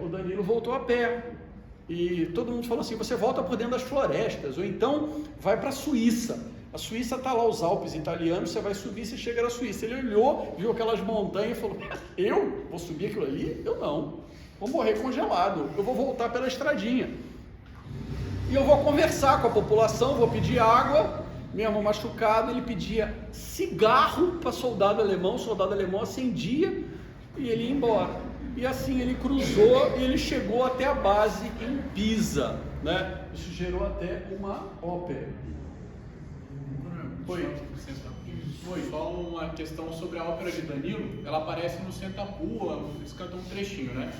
O Danilo voltou a pé. E todo mundo falou assim, você volta por dentro das florestas, ou então vai para a Suíça. A Suíça está lá, os Alpes italianos, você vai subir, você chega na Suíça. Ele olhou, viu aquelas montanhas e falou, eu vou subir aquilo ali? Eu não, vou morrer congelado, eu vou voltar pela estradinha. E eu vou conversar com a população, vou pedir água, mesmo machucado. Ele pedia cigarro para soldado alemão, o soldado alemão acendia e ele ia embora. E assim ele cruzou e ele chegou até a base em Pisa, né? Isso gerou até uma ópera. Foi. Só uma questão sobre a ópera de Danilo. Ela aparece no Senta-Pua, eles cantam um trechinho, né?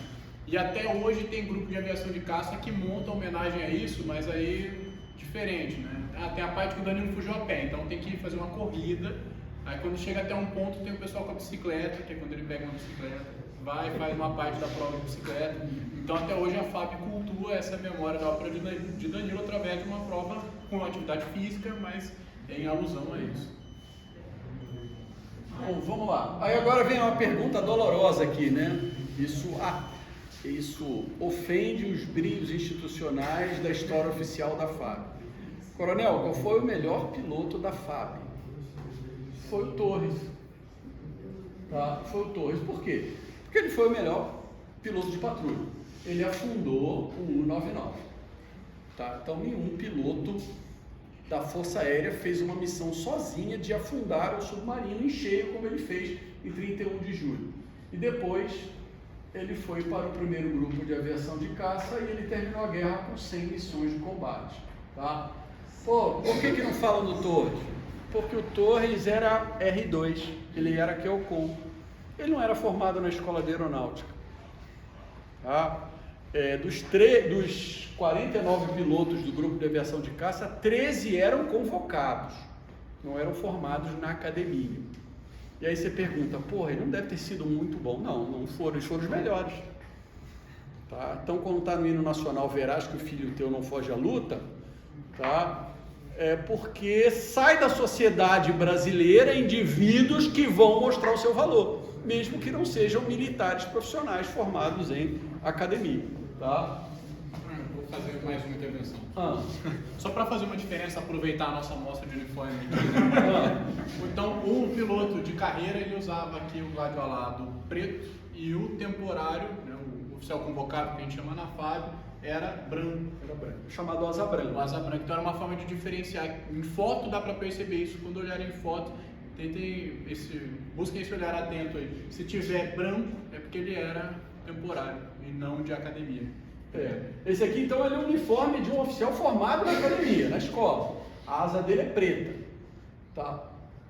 E até hoje tem grupo de aviação de caça que monta homenagem a isso, mas aí diferente, né? Tem a parte que o Danilo fugiu a pé, então tem que fazer uma corrida. Aí quando chega até um ponto tem o pessoal com a bicicleta, que é quando ele pega uma bicicleta, vai e faz uma parte da prova de bicicleta. Então até hoje a FAP cultua essa memória da ópera de Danilo através de uma prova com atividade física, mas em alusão a isso. Bom, vamos lá. Aí agora vem uma pergunta dolorosa aqui, né? Isso ofende os brilhos institucionais da história oficial da FAB. Coronel, qual foi o melhor piloto da FAB? Foi o Torres. Tá? Foi o Torres. Por quê? Porque ele foi o melhor piloto de patrulha. Ele afundou o 199. Tá? Então nenhum piloto da Força Aérea fez uma missão sozinha de afundar o submarino em cheio, como ele fez em 31 de julho. E depois ele foi para o primeiro grupo de aviação de caça e ele terminou a guerra com 100 missões de combate. Tá? Pô, por que não falam do Torres? Porque o Torres era R2, ele era QELCOM. Ele não era formado na escola de aeronáutica. Tá? Dos 49 pilotos do grupo de aviação de caça, 13 eram convocados, não eram formados na academia. E aí você pergunta, porra, ele não deve ter sido muito bom. Não foram, eles foram os melhores. Tá? Então quando está no hino nacional, verás que o filho teu não foge à luta, tá? É porque sai da sociedade brasileira indivíduos que vão mostrar o seu valor, mesmo que não sejam militares profissionais formados em academia. Tá? Vou fazer mais uma intervenção. Só para fazer uma diferença, aproveitar a nossa amostra de uniforme aqui. Então, o piloto de carreira, ele usava aqui o gládio alado preto e o temporário, né, o oficial convocado, que a gente chama na FAB, era branco. Chamado asa branca. O asa branca. Então era uma forma de diferenciar. Em foto dá para perceber isso. Quando olharem em foto, busquem esse olhar atento aí. Se tiver branco, é porque ele era temporário e não de academia. Esse aqui então ele é o uniforme de um oficial formado na academia, na escola. A asa dele é preta. Tá?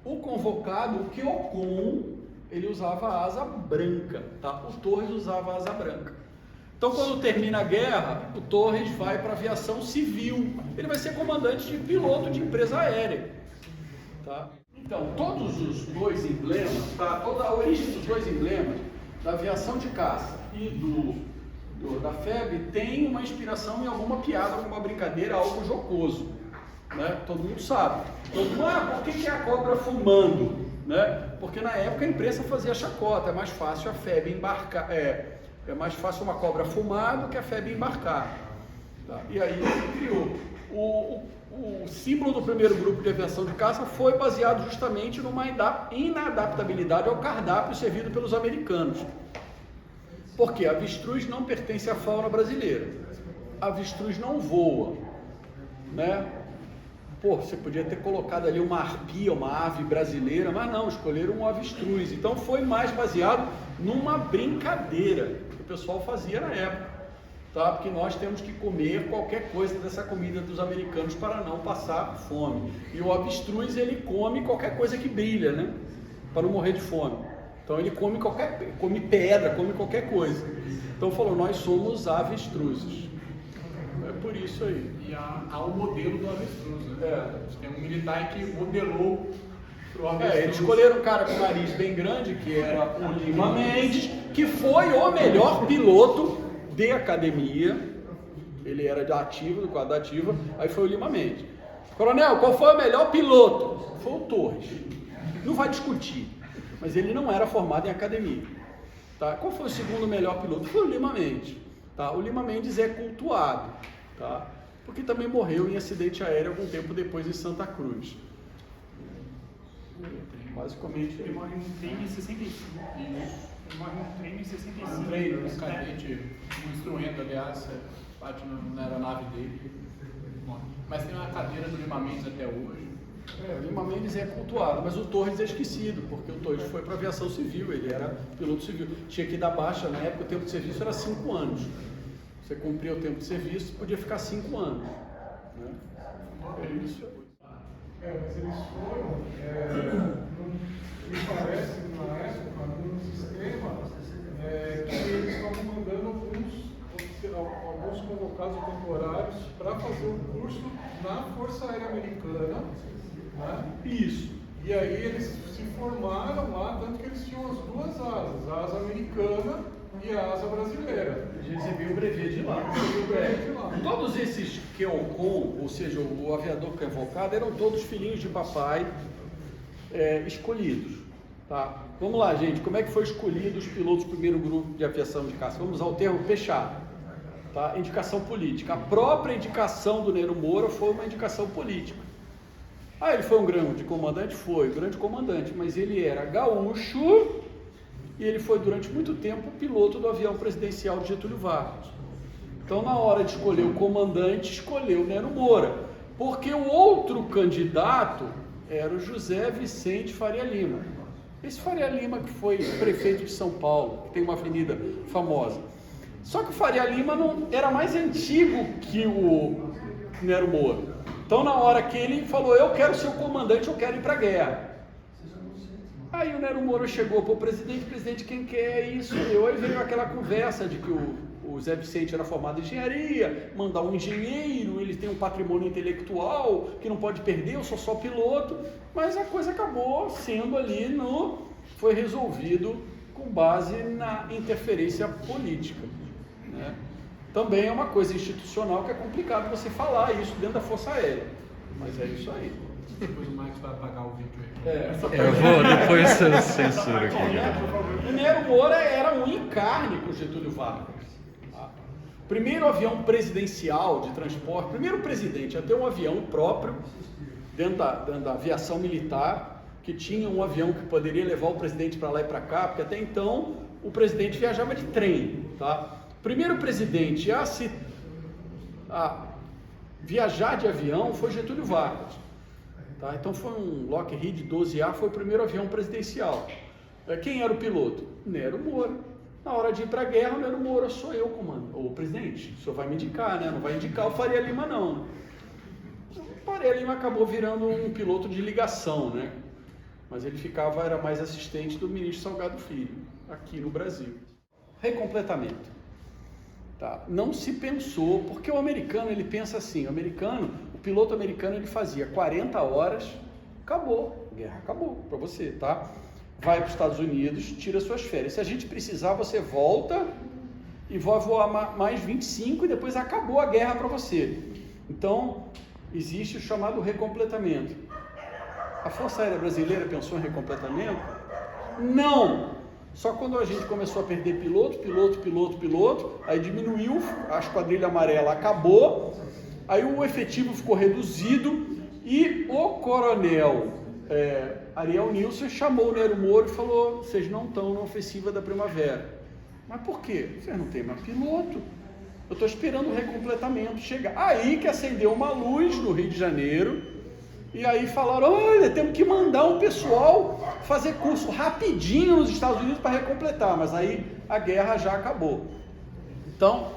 O convocado, o QELCOM, ele usava a asa branca. Tá? O Torres usava a asa branca. Então quando termina a guerra, o Torres vai para a aviação civil. Ele vai ser comandante de piloto de empresa aérea. Tá? Então todos os dois emblemas, tá? Toda a origem dos dois emblemas, da aviação de caça e da FEB, tem uma inspiração em alguma piada, alguma brincadeira, algo jocoso. Né? Todo mundo sabe. Por que é a cobra fumando? Né? Porque na época a imprensa fazia chacota, é mais fácil a FEB embarcar. É mais fácil uma cobra fumar do que a FEB embarcar. Tá? E aí ele criou. O símbolo do primeiro grupo de aviação de caça foi baseado justamente numa inadaptabilidade ao cardápio servido pelos americanos. Porque a avestruz não pertence à fauna brasileira. A avestruz não voa. Né? Pô, você podia ter colocado ali uma arpia, uma ave brasileira, mas não, escolheram um avestruz. Então foi mais baseado numa brincadeira que o pessoal fazia na época. Tá? Porque nós temos que comer qualquer coisa dessa comida dos americanos para não passar fome. E o avestruz, ele come qualquer coisa que brilha, né? Para não morrer de fome. Então ele come pedra, come qualquer coisa. Então falou, nós somos avestruzes. É por isso aí. E há o modelo do avestruz, né? Tem um militar que modelou pro avestruz. Eles escolheram um cara com nariz bem grande, que era o Lima Mendes, que foi o melhor piloto de academia. Ele era de ativo, do quadro da ativa, aí foi o Lima Mendes. Coronel, qual foi o melhor piloto? Foi o Torres. Não vai discutir, mas ele não era formado em academia. Tá? Qual foi o segundo melhor piloto? Foi o Lima Mendes. Tá? O Lima Mendes é cultuado, tá? Porque também morreu em acidente aéreo algum tempo depois em Santa Cruz. Basicamente, Ele morre num treino em 65. Ele morre num treino em 65. Um treino, um cadete, um instrumento, aliás, bate na aeronave dele. Morre. Mas tem uma cadeira do Lima Mendes até hoje. o Lima Mendes é cultuado, mas o Torres é esquecido, porque o Torres foi para a aviação civil, ele era piloto civil. Tinha que dar baixa, na época o tempo de serviço era 5 anos. Você cumpria o tempo de serviço, podia ficar 5 anos. Né? É isso. Mas eles foram, me parece, na época, num sistema que eles estavam mandando alguns convocados temporários para fazer um curso na Força Aérea Americana. Né? Isso. E aí eles se formaram lá, tanto que eles tinham as duas asas, a asa americana e a asa brasileira. A gente recebeu o brevet de lá. Todos esses QOCOM, ou seja, o aviador convocado, eram todos filhinhos de papai escolhidos. Tá? Vamos lá, gente, como é que foi escolhido os pilotos do primeiro grupo de aviação de caça? Vamos usar o termo fechado. Tá? Indicação política. A própria indicação do Nero Moura foi uma indicação política. Ah, ele foi um grande comandante? Foi, grande comandante, mas ele era gaúcho e ele foi durante muito tempo piloto do avião presidencial de Getúlio Vargas. Então, na hora de escolher o comandante, escolheu o Nero Moura, porque o outro candidato era o José Vicente Faria Lima. Esse Faria Lima que foi prefeito de São Paulo, que tem uma avenida famosa. Só que o Faria Lima não era mais antigo que o Nero Moura. Então, na hora que ele falou, eu quero ser o comandante, eu quero ir para a guerra. Aí o Nero Moura chegou para o presidente, quem quer isso? Aí veio aquela conversa de que o Zé Vicente era formado em engenharia, mandar um engenheiro, ele tem um patrimônio intelectual que não pode perder, eu sou só piloto. Mas a coisa acabou sendo ali, foi resolvido com base na interferência política. Né? Também é uma coisa institucional que é complicado você falar isso dentro da Força Aérea. Mas é isso aí. Depois o Max vai apagar o vídeo aí. Eu vou, depois eu censuro aqui. O Nero Moura era um encarne com Getúlio Vargas. Tá? Primeiro avião presidencial de transporte, primeiro presidente a ter um avião próprio dentro da aviação militar, que tinha um avião que poderia levar o presidente para lá e para cá, porque até então o presidente viajava de trem. Tá? Primeiro presidente a viajar de avião foi Getúlio Vargas. Tá? Então foi um Lockheed 12A, foi o primeiro avião presidencial. Quem era o piloto? Nero Moura. Na hora de ir para a guerra, o Nero Moura, sou eu, comando. Ô presidente, o senhor vai me indicar, né? Não vai indicar o Faria Lima, não. O Faria Lima acabou virando um piloto de ligação, né? Mas ele era mais assistente do ministro Salgado Filho, aqui no Brasil. Recompletamento. Tá? Não se pensou, porque o americano ele pensa assim, o piloto americano ele fazia 40 horas, acabou, a guerra acabou para você, tá? Vai para os Estados Unidos, tira suas férias, se a gente precisar você volta e vai voar mais 25 e depois acabou a guerra para você. Então existe o chamado recompletamento. A Força Aérea Brasileira pensou em recompletamento? Não! Só quando a gente começou a perder piloto, aí diminuiu, a esquadrilha amarela acabou, aí o efetivo ficou reduzido e o coronel Ariel Nilson chamou o Nero Moura e falou, vocês não estão na ofensiva da primavera. Mas por quê? Vocês não têm mais piloto. Eu estou esperando o recompletamento chegar. Aí que acendeu uma luz no Rio de Janeiro, e aí falaram, olha, temos que mandar um pessoal fazer curso rapidinho nos Estados Unidos para recompletar, mas aí a guerra já acabou. Então,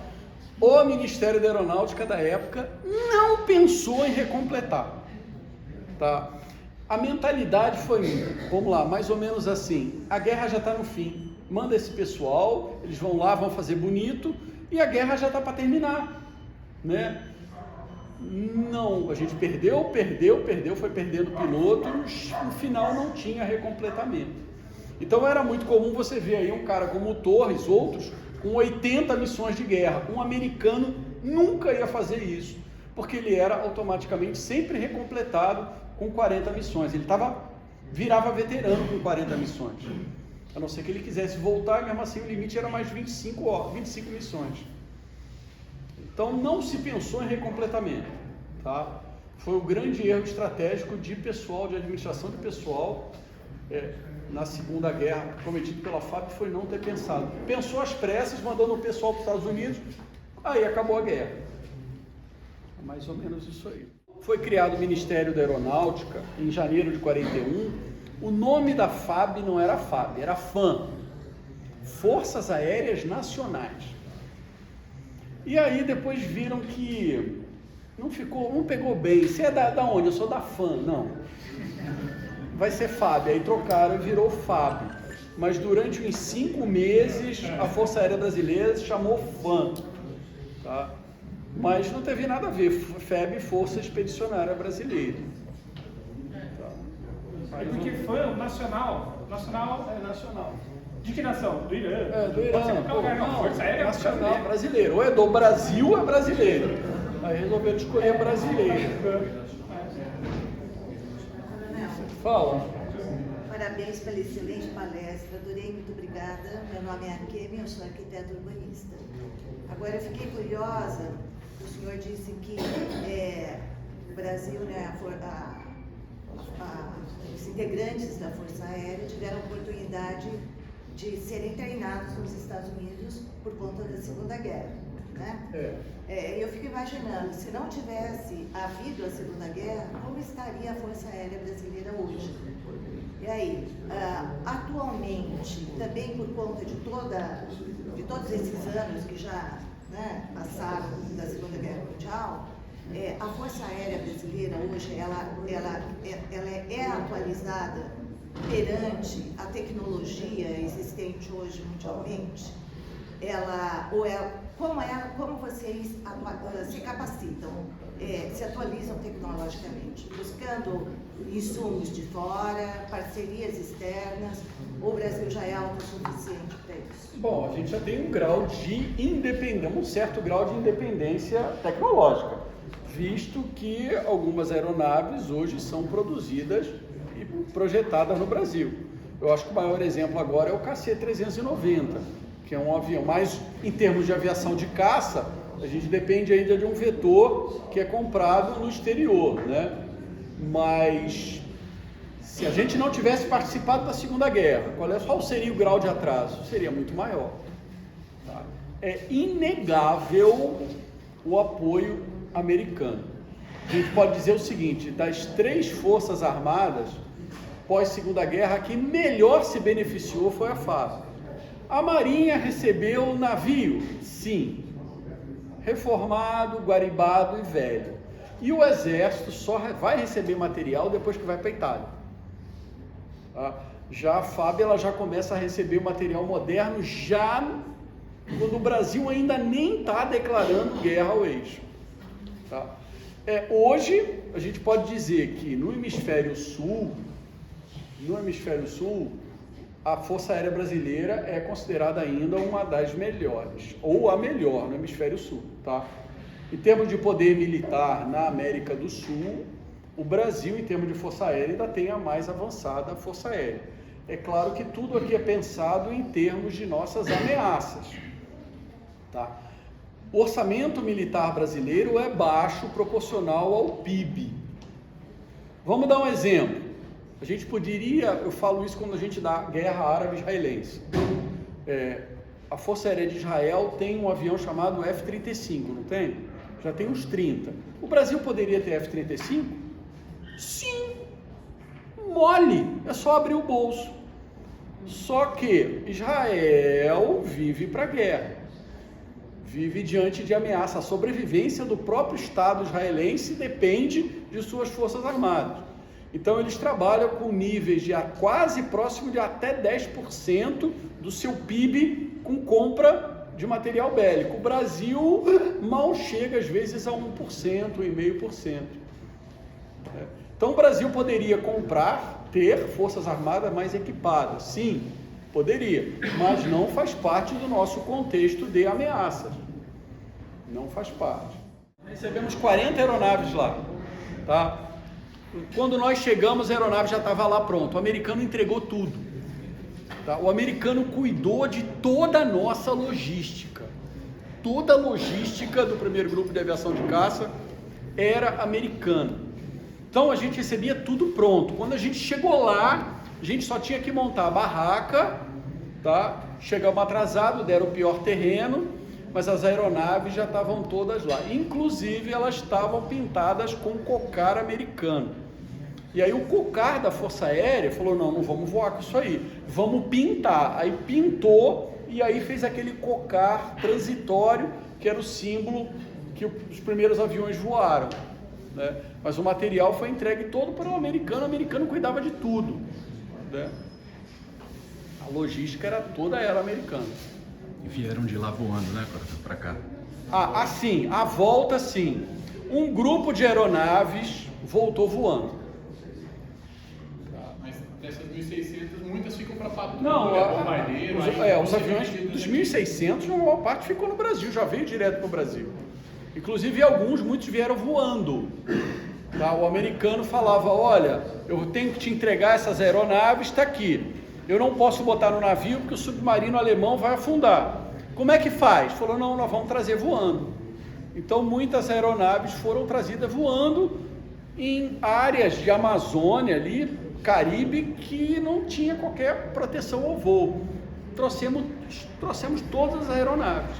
o Ministério da Aeronáutica da época não pensou em recompletar. Tá? A mentalidade foi, vamos lá, mais ou menos assim, a guerra já está no fim, manda esse pessoal, eles vão lá, vão fazer bonito, e a guerra já está para terminar, né? Não, a gente perdeu, foi perdendo piloto, e no final não tinha recompletamento. Então era muito comum você ver aí um cara como o Torres, outros, com 80 missões de guerra. Um americano nunca ia fazer isso, porque ele era automaticamente sempre recompletado com 40 missões. Ele virava veterano com 40 missões. A não ser que ele quisesse voltar, mesmo assim o limite era mais 25 missões. Então não se pensou em recompletamento, tá? Foi o grande erro estratégico de pessoal, de administração de pessoal, na Segunda Guerra, cometido pela FAB, foi não ter pensado. Pensou às pressas, mandando o pessoal para os Estados Unidos, aí acabou a guerra. É mais ou menos isso aí. Foi criado o Ministério da Aeronáutica em janeiro de 41. O nome da FAB não era FAB, era FAN, Forças Aéreas Nacionais. E aí depois viram que não pegou bem. Você é da onde? Eu sou da FAN. Não. Vai ser FAB. Aí trocaram e virou FAB. Mas durante uns 5 meses a Força Aérea Brasileira se chamou FAN. Tá? Mas não teve nada a ver. FEB, Força Expedicionária Brasileira. É porque foi o nacional. É nacional. De que nação? Do Irã? Do Irã. Força Aérea Nacional brasileiro. Ou é do Brasil ou é brasileiro. Aí resolveram escolher brasileiro. Fala. Parabéns pela excelente palestra, adorei, muito obrigada. Meu nome é Akemi, eu sou arquiteta urbanista. Agora eu fiquei curiosa, o senhor disse que o Brasil, né, os integrantes da Força Aérea tiveram a oportunidade de serem treinados nos Estados Unidos por conta da Segunda Guerra, né? Eu fico imaginando, se não tivesse havido a Segunda Guerra, como estaria a Força Aérea Brasileira hoje? E aí, atualmente, também por conta de todos esses anos que já, né, passaram da Segunda Guerra Mundial, a Força Aérea Brasileira hoje, ela é atualizada perante a tecnologia existente hoje mundialmente? Como vocês se capacitam, se atualizam tecnologicamente, buscando insumos de fora, parcerias externas, ou o Brasil já é autossuficiente para isso? Bom, a gente já tem um grau de independência, um certo grau de independência tecnológica, visto que algumas aeronaves hoje são produzidas e projetadas no Brasil. Eu acho que o maior exemplo agora é o KC-390, que é um avião, mas em termos de aviação de caça, a gente depende ainda de um vetor que é comprado no exterior, né? Mas se a gente não tivesse participado da Segunda Guerra, qual seria o grau de atraso? Seria muito maior. Tá? É inegável o apoio americano. A gente pode dizer o seguinte, das 3 forças armadas pós-Segunda Guerra, a que melhor se beneficiou foi a FAB. A Marinha recebeu navio? Sim. Reformado, guaribado e velho. E o Exército só vai receber material depois que vai para a Itália. Tá? Já a FAB ela já começa a receber material moderno já quando o Brasil ainda nem está declarando guerra ao eixo. Tá? Hoje, a gente pode dizer que no hemisfério sul, a Força Aérea Brasileira é considerada ainda uma das melhores, ou a melhor no hemisfério sul, tá? Em termos de poder militar na América do Sul, o Brasil, em termos de Força Aérea, ainda tem a mais avançada Força Aérea. É claro que tudo aqui é pensado em termos de nossas ameaças, tá? O orçamento militar brasileiro é baixo proporcional ao PIB. Vamos dar um exemplo. A gente poderia, eu falo isso quando a gente dá guerra árabe-israelense. A Força Aérea de Israel tem um avião chamado F-35, não tem? Já tem uns 30. O Brasil poderia ter F-35? Sim! Mole! É só abrir o bolso. Só que Israel vive para a guerra. Vive diante de ameaça. A sobrevivência do próprio Estado israelense depende de suas forças armadas. Então eles trabalham com níveis de quase próximo de até 10% do seu PIB com compra de material bélico. O Brasil mal chega às vezes a 1%, 1,5%. Então o Brasil poderia comprar, ter forças armadas mais equipadas, sim, poderia, mas não faz parte do nosso contexto de ameaças. Não faz parte. Recebemos 40 aeronaves lá, tá? Quando nós chegamos, a aeronave já estava lá pronta. O americano entregou tudo. Tá? O americano cuidou de toda a nossa logística. Toda a logística do primeiro grupo de aviação de caça era americana. Então a gente recebia tudo pronto. Quando a gente chegou lá, a gente só tinha que montar a barraca, tá? Chegamos atrasados, deram o pior terreno, mas as aeronaves já estavam todas lá. Inclusive elas estavam pintadas com cocar americano. E aí o cocar da Força Aérea falou, não vamos voar com isso aí, vamos pintar. Aí pintou e aí fez aquele cocar transitório, que era o símbolo que os primeiros aviões voaram, né? Mas o material foi entregue todo para o americano cuidava de tudo, né? A logística era toda ela americana. E vieram de lá voando, né, para cá? Assim, a volta sim. Um grupo de aeronaves voltou voando. Mas dessas 1.600, muitas ficam para patrulha, Não, bombardeiro. os aviões dos 1.600, a maior parte ficou no Brasil, já veio direto para o Brasil. Inclusive muitos vieram voando. Tá? O americano falava, olha, eu tenho que te entregar essas aeronaves, está aqui. Eu não posso botar no navio porque o submarino alemão vai afundar. Como é que faz? Falou, não, nós vamos trazer voando. Então muitas aeronaves foram trazidas voando em áreas de Amazônia ali, Caribe, que não tinha qualquer proteção ao voo. Trouxemos todas as aeronaves.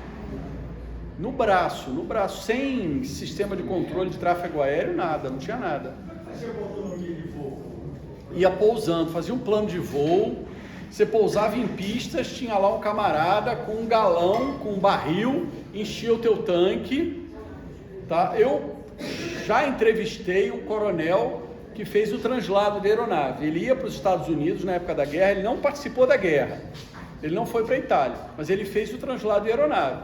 No braço, sem sistema de controle de tráfego aéreo, nada, não tinha nada. Você botou no guia de voo? Ia pousando, fazia um plano de voo. Você pousava em pistas, tinha lá um camarada com um galão, com um barril, enchia o teu tanque, tá? Eu já entrevistei um coronel que fez o translado de aeronave. Ele ia para os Estados Unidos na época da guerra, ele não participou da guerra, ele não foi para a Itália, mas ele fez o translado de aeronave.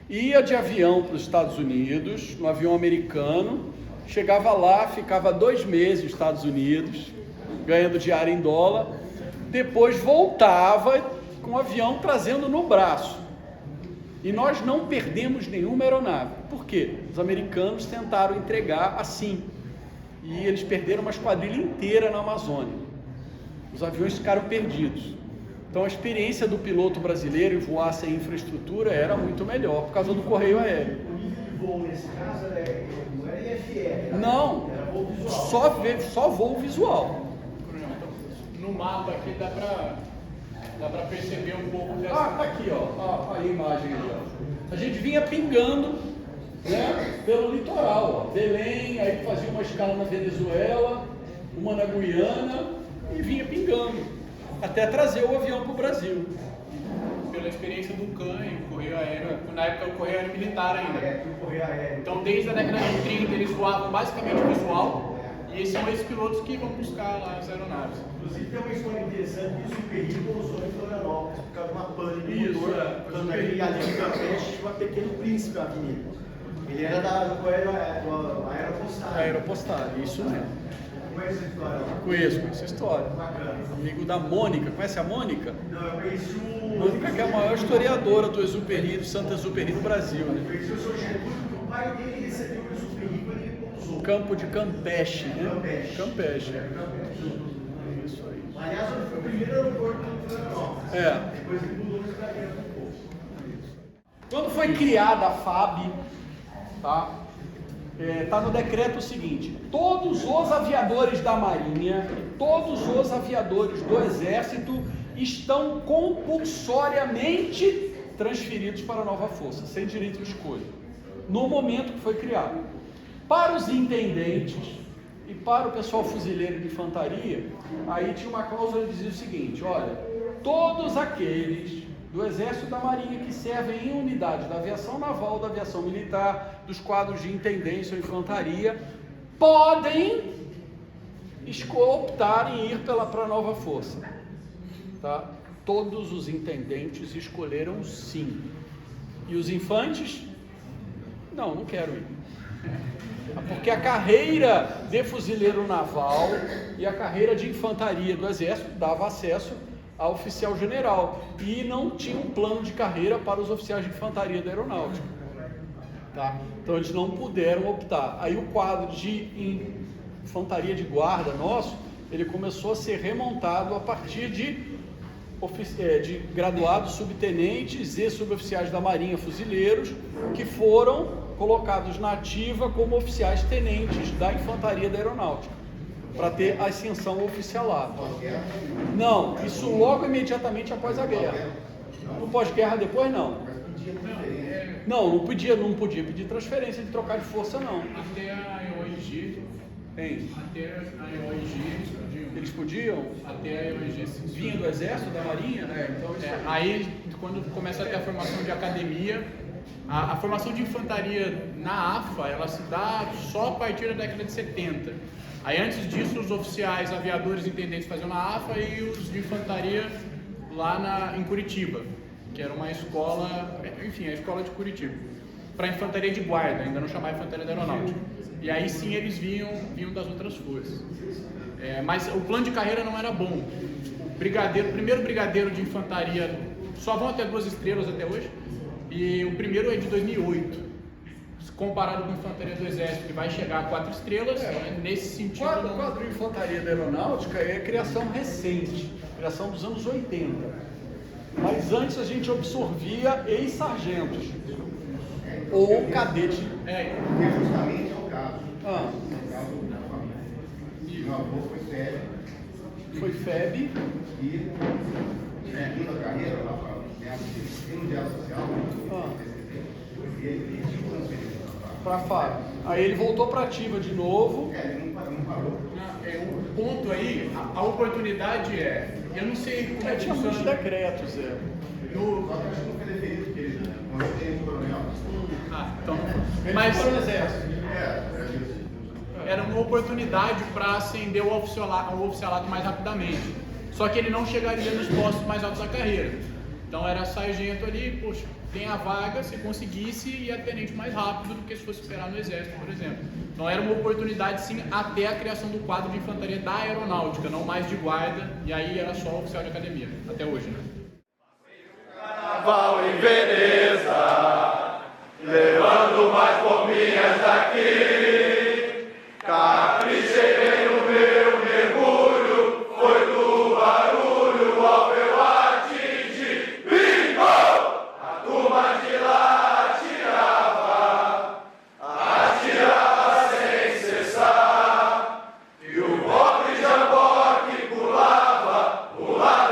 Ia de avião para os Estados Unidos, no avião americano, chegava lá, ficava 2 meses nos Estados Unidos, ganhando diária em dólar. Depois voltava com o avião trazendo no braço. E nós não perdemos nenhuma aeronave. Por quê? Os americanos tentaram entregar assim. E eles perderam uma esquadrilha inteira na Amazônia. Os aviões ficaram perdidos. Então a experiência do piloto brasileiro em voar sem infraestrutura era muito melhor, por causa do correio aéreo. O nível de voo nesse caso não era IFR? Não, era voo visual. Só voo visual. No mapa aqui dá para perceber um pouco dessa... Tá aqui, ó, a imagem ali, ó. A gente vinha pingando, né, pelo litoral, ó. Belém, aí fazia uma escala na Venezuela, uma na Guiana e vinha pingando, até trazer o avião para o Brasil. Pela experiência do CAN e o correio aéreo, na época o correio aéreo militar ainda. O correio aéreo. Então desde a década de 30 eles voavam basicamente visual. E são esses pilotos que vão buscar lá as aeronaves. Inclusive tem uma história interessante que o Superrico usou em Florianópolis por causa de uma pane de motor. Quando naquele ali de Campeche tinha um pequeno príncipe na avenida. Ele era do Aeropostal. Aeropostal, isso mesmo. Conhece essa história? Conheço essa história. Bacana. Amigo da Mônica, conhece a Mônica? Não, eu conheci o... Mônica que é a maior historiadora do Exupéry, do Santo Exupéry do Brasil, né? Eu conheci o seu Getúlio, porque o pai dele recebeu o Exupéry quando ele pousou. Campo de Campeche, né? Campeche. Isso aí. Aliás, foi o primeiro aeroporto do Florianópolis. Depois ele mudou isso pra dentro um pouco. Quando foi criada a FAB, tá? Tá no decreto o seguinte: todos os aviadores da Marinha e todos os aviadores do Exército estão compulsoriamente transferidos para a nova força, sem direito de escolha, no momento que foi criado. Para os intendentes e para o pessoal fuzileiro de infantaria, aí tinha uma cláusula que dizia o seguinte: olha, todos aqueles do Exército e da Marinha que servem em unidades da aviação naval, da aviação militar, dos quadros de intendência ou infantaria, podem optaram em ir para a nova força. Tá? Todos os intendentes escolheram sim. E os infantes? Não quero ir. Porque a carreira de fuzileiro naval e a carreira de infantaria do Exército dava acesso a oficial general. E não tinha um plano de carreira para os oficiais de infantaria da aeronáutica. Tá? Então eles não puderam optar. Aí o quadro de infantaria de guarda nosso, ele começou a ser remontado a partir de graduados subtenentes e suboficiais da Marinha Fuzileiros, que foram colocados na ativa como oficiais tenentes da infantaria da aeronáutica, para ter a ascensão oficialada. Não, isso logo imediatamente após a guerra. No pós-guerra depois não. Não podia pedir transferência de trocar de força não. Até a EOIG. Até a EOIG eles podiam? Até a EOIG vinha do Exército, da Marinha? Então isso aí, quando começa a ter a formação de academia, a formação de infantaria na AFA, ela se dá só a partir da década de 70. Aí antes disso, os oficiais, aviadores, intendentes faziam na AFA e os de infantaria lá em Curitiba, que era uma escola, enfim, a escola de Curitiba, para infantaria de guarda, ainda não chamava infantaria da aeronáutica. E aí sim eles vinham das outras forças. Mas o plano de carreira não era bom. O primeiro brigadeiro de infantaria só vão até 2 estrelas até hoje, e o primeiro é de 2008. Comparado com a infantaria do Exército, que vai chegar a 4 estrelas, nesse sentido... O quadro de infantaria da aeronáutica é criação recente, criação dos anos 80. Mas antes a gente absorvia ex-sargentos, ou cadetes. Justamente é o caso. O caso da família. Meu avô foi FEB. Foi FEB. E seguindo a carreira lá para o diálogo social, ele tinha transferido para a FAB. Aí ele voltou para a ativa de novo. Ele não parou. O ponto aí, a oportunidade eu não sei como é que tinha muitos decretos, No preferido dele, onde tem um coronel. Então, mas era uma oportunidade para ascender o oficialato mais rapidamente. Só que ele não chegaria nos postos mais altos da carreira. Então era sargento ali, poxa, tem a vaga, se conseguisse, ia tenente mais rápido do que se fosse esperar no Exército, por exemplo. Então era uma oportunidade sim até a criação do quadro de infantaria da aeronáutica, não mais de guarda, e aí era só oficial de academia, até hoje, né? Carnaval em Veneza, levando mais pombinhas daqui. Caprichei bem no meu mergulho, foi do barulho ao meu atingir. Bingo! A turma de lá atirava sem cessar. E o pobre jambó que pulava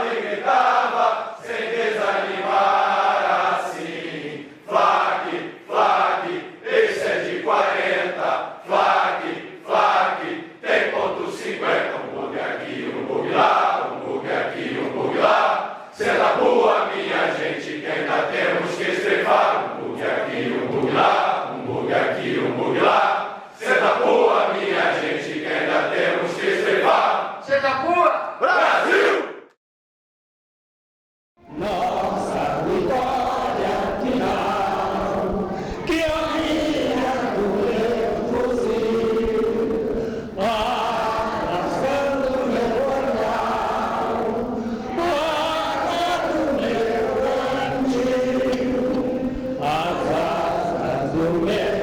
e gritava sem desanimar assim. Flaque, flaque, esse é de 40. Flaque, tem ponto 50. Um bug aqui, um bug lá, um bug aqui, um bug lá. Senta boa, minha gente, que ainda temos que estrefar. Um bug aqui, um bug lá, um bug aqui, um bug lá. Senta boa, minha gente, que ainda temos que estrefar. Senta boa, Brasil! Nossa vitória final, que a minha do meu fuzil, arrastando meu olhar, guardado meu cantil, as asas do meu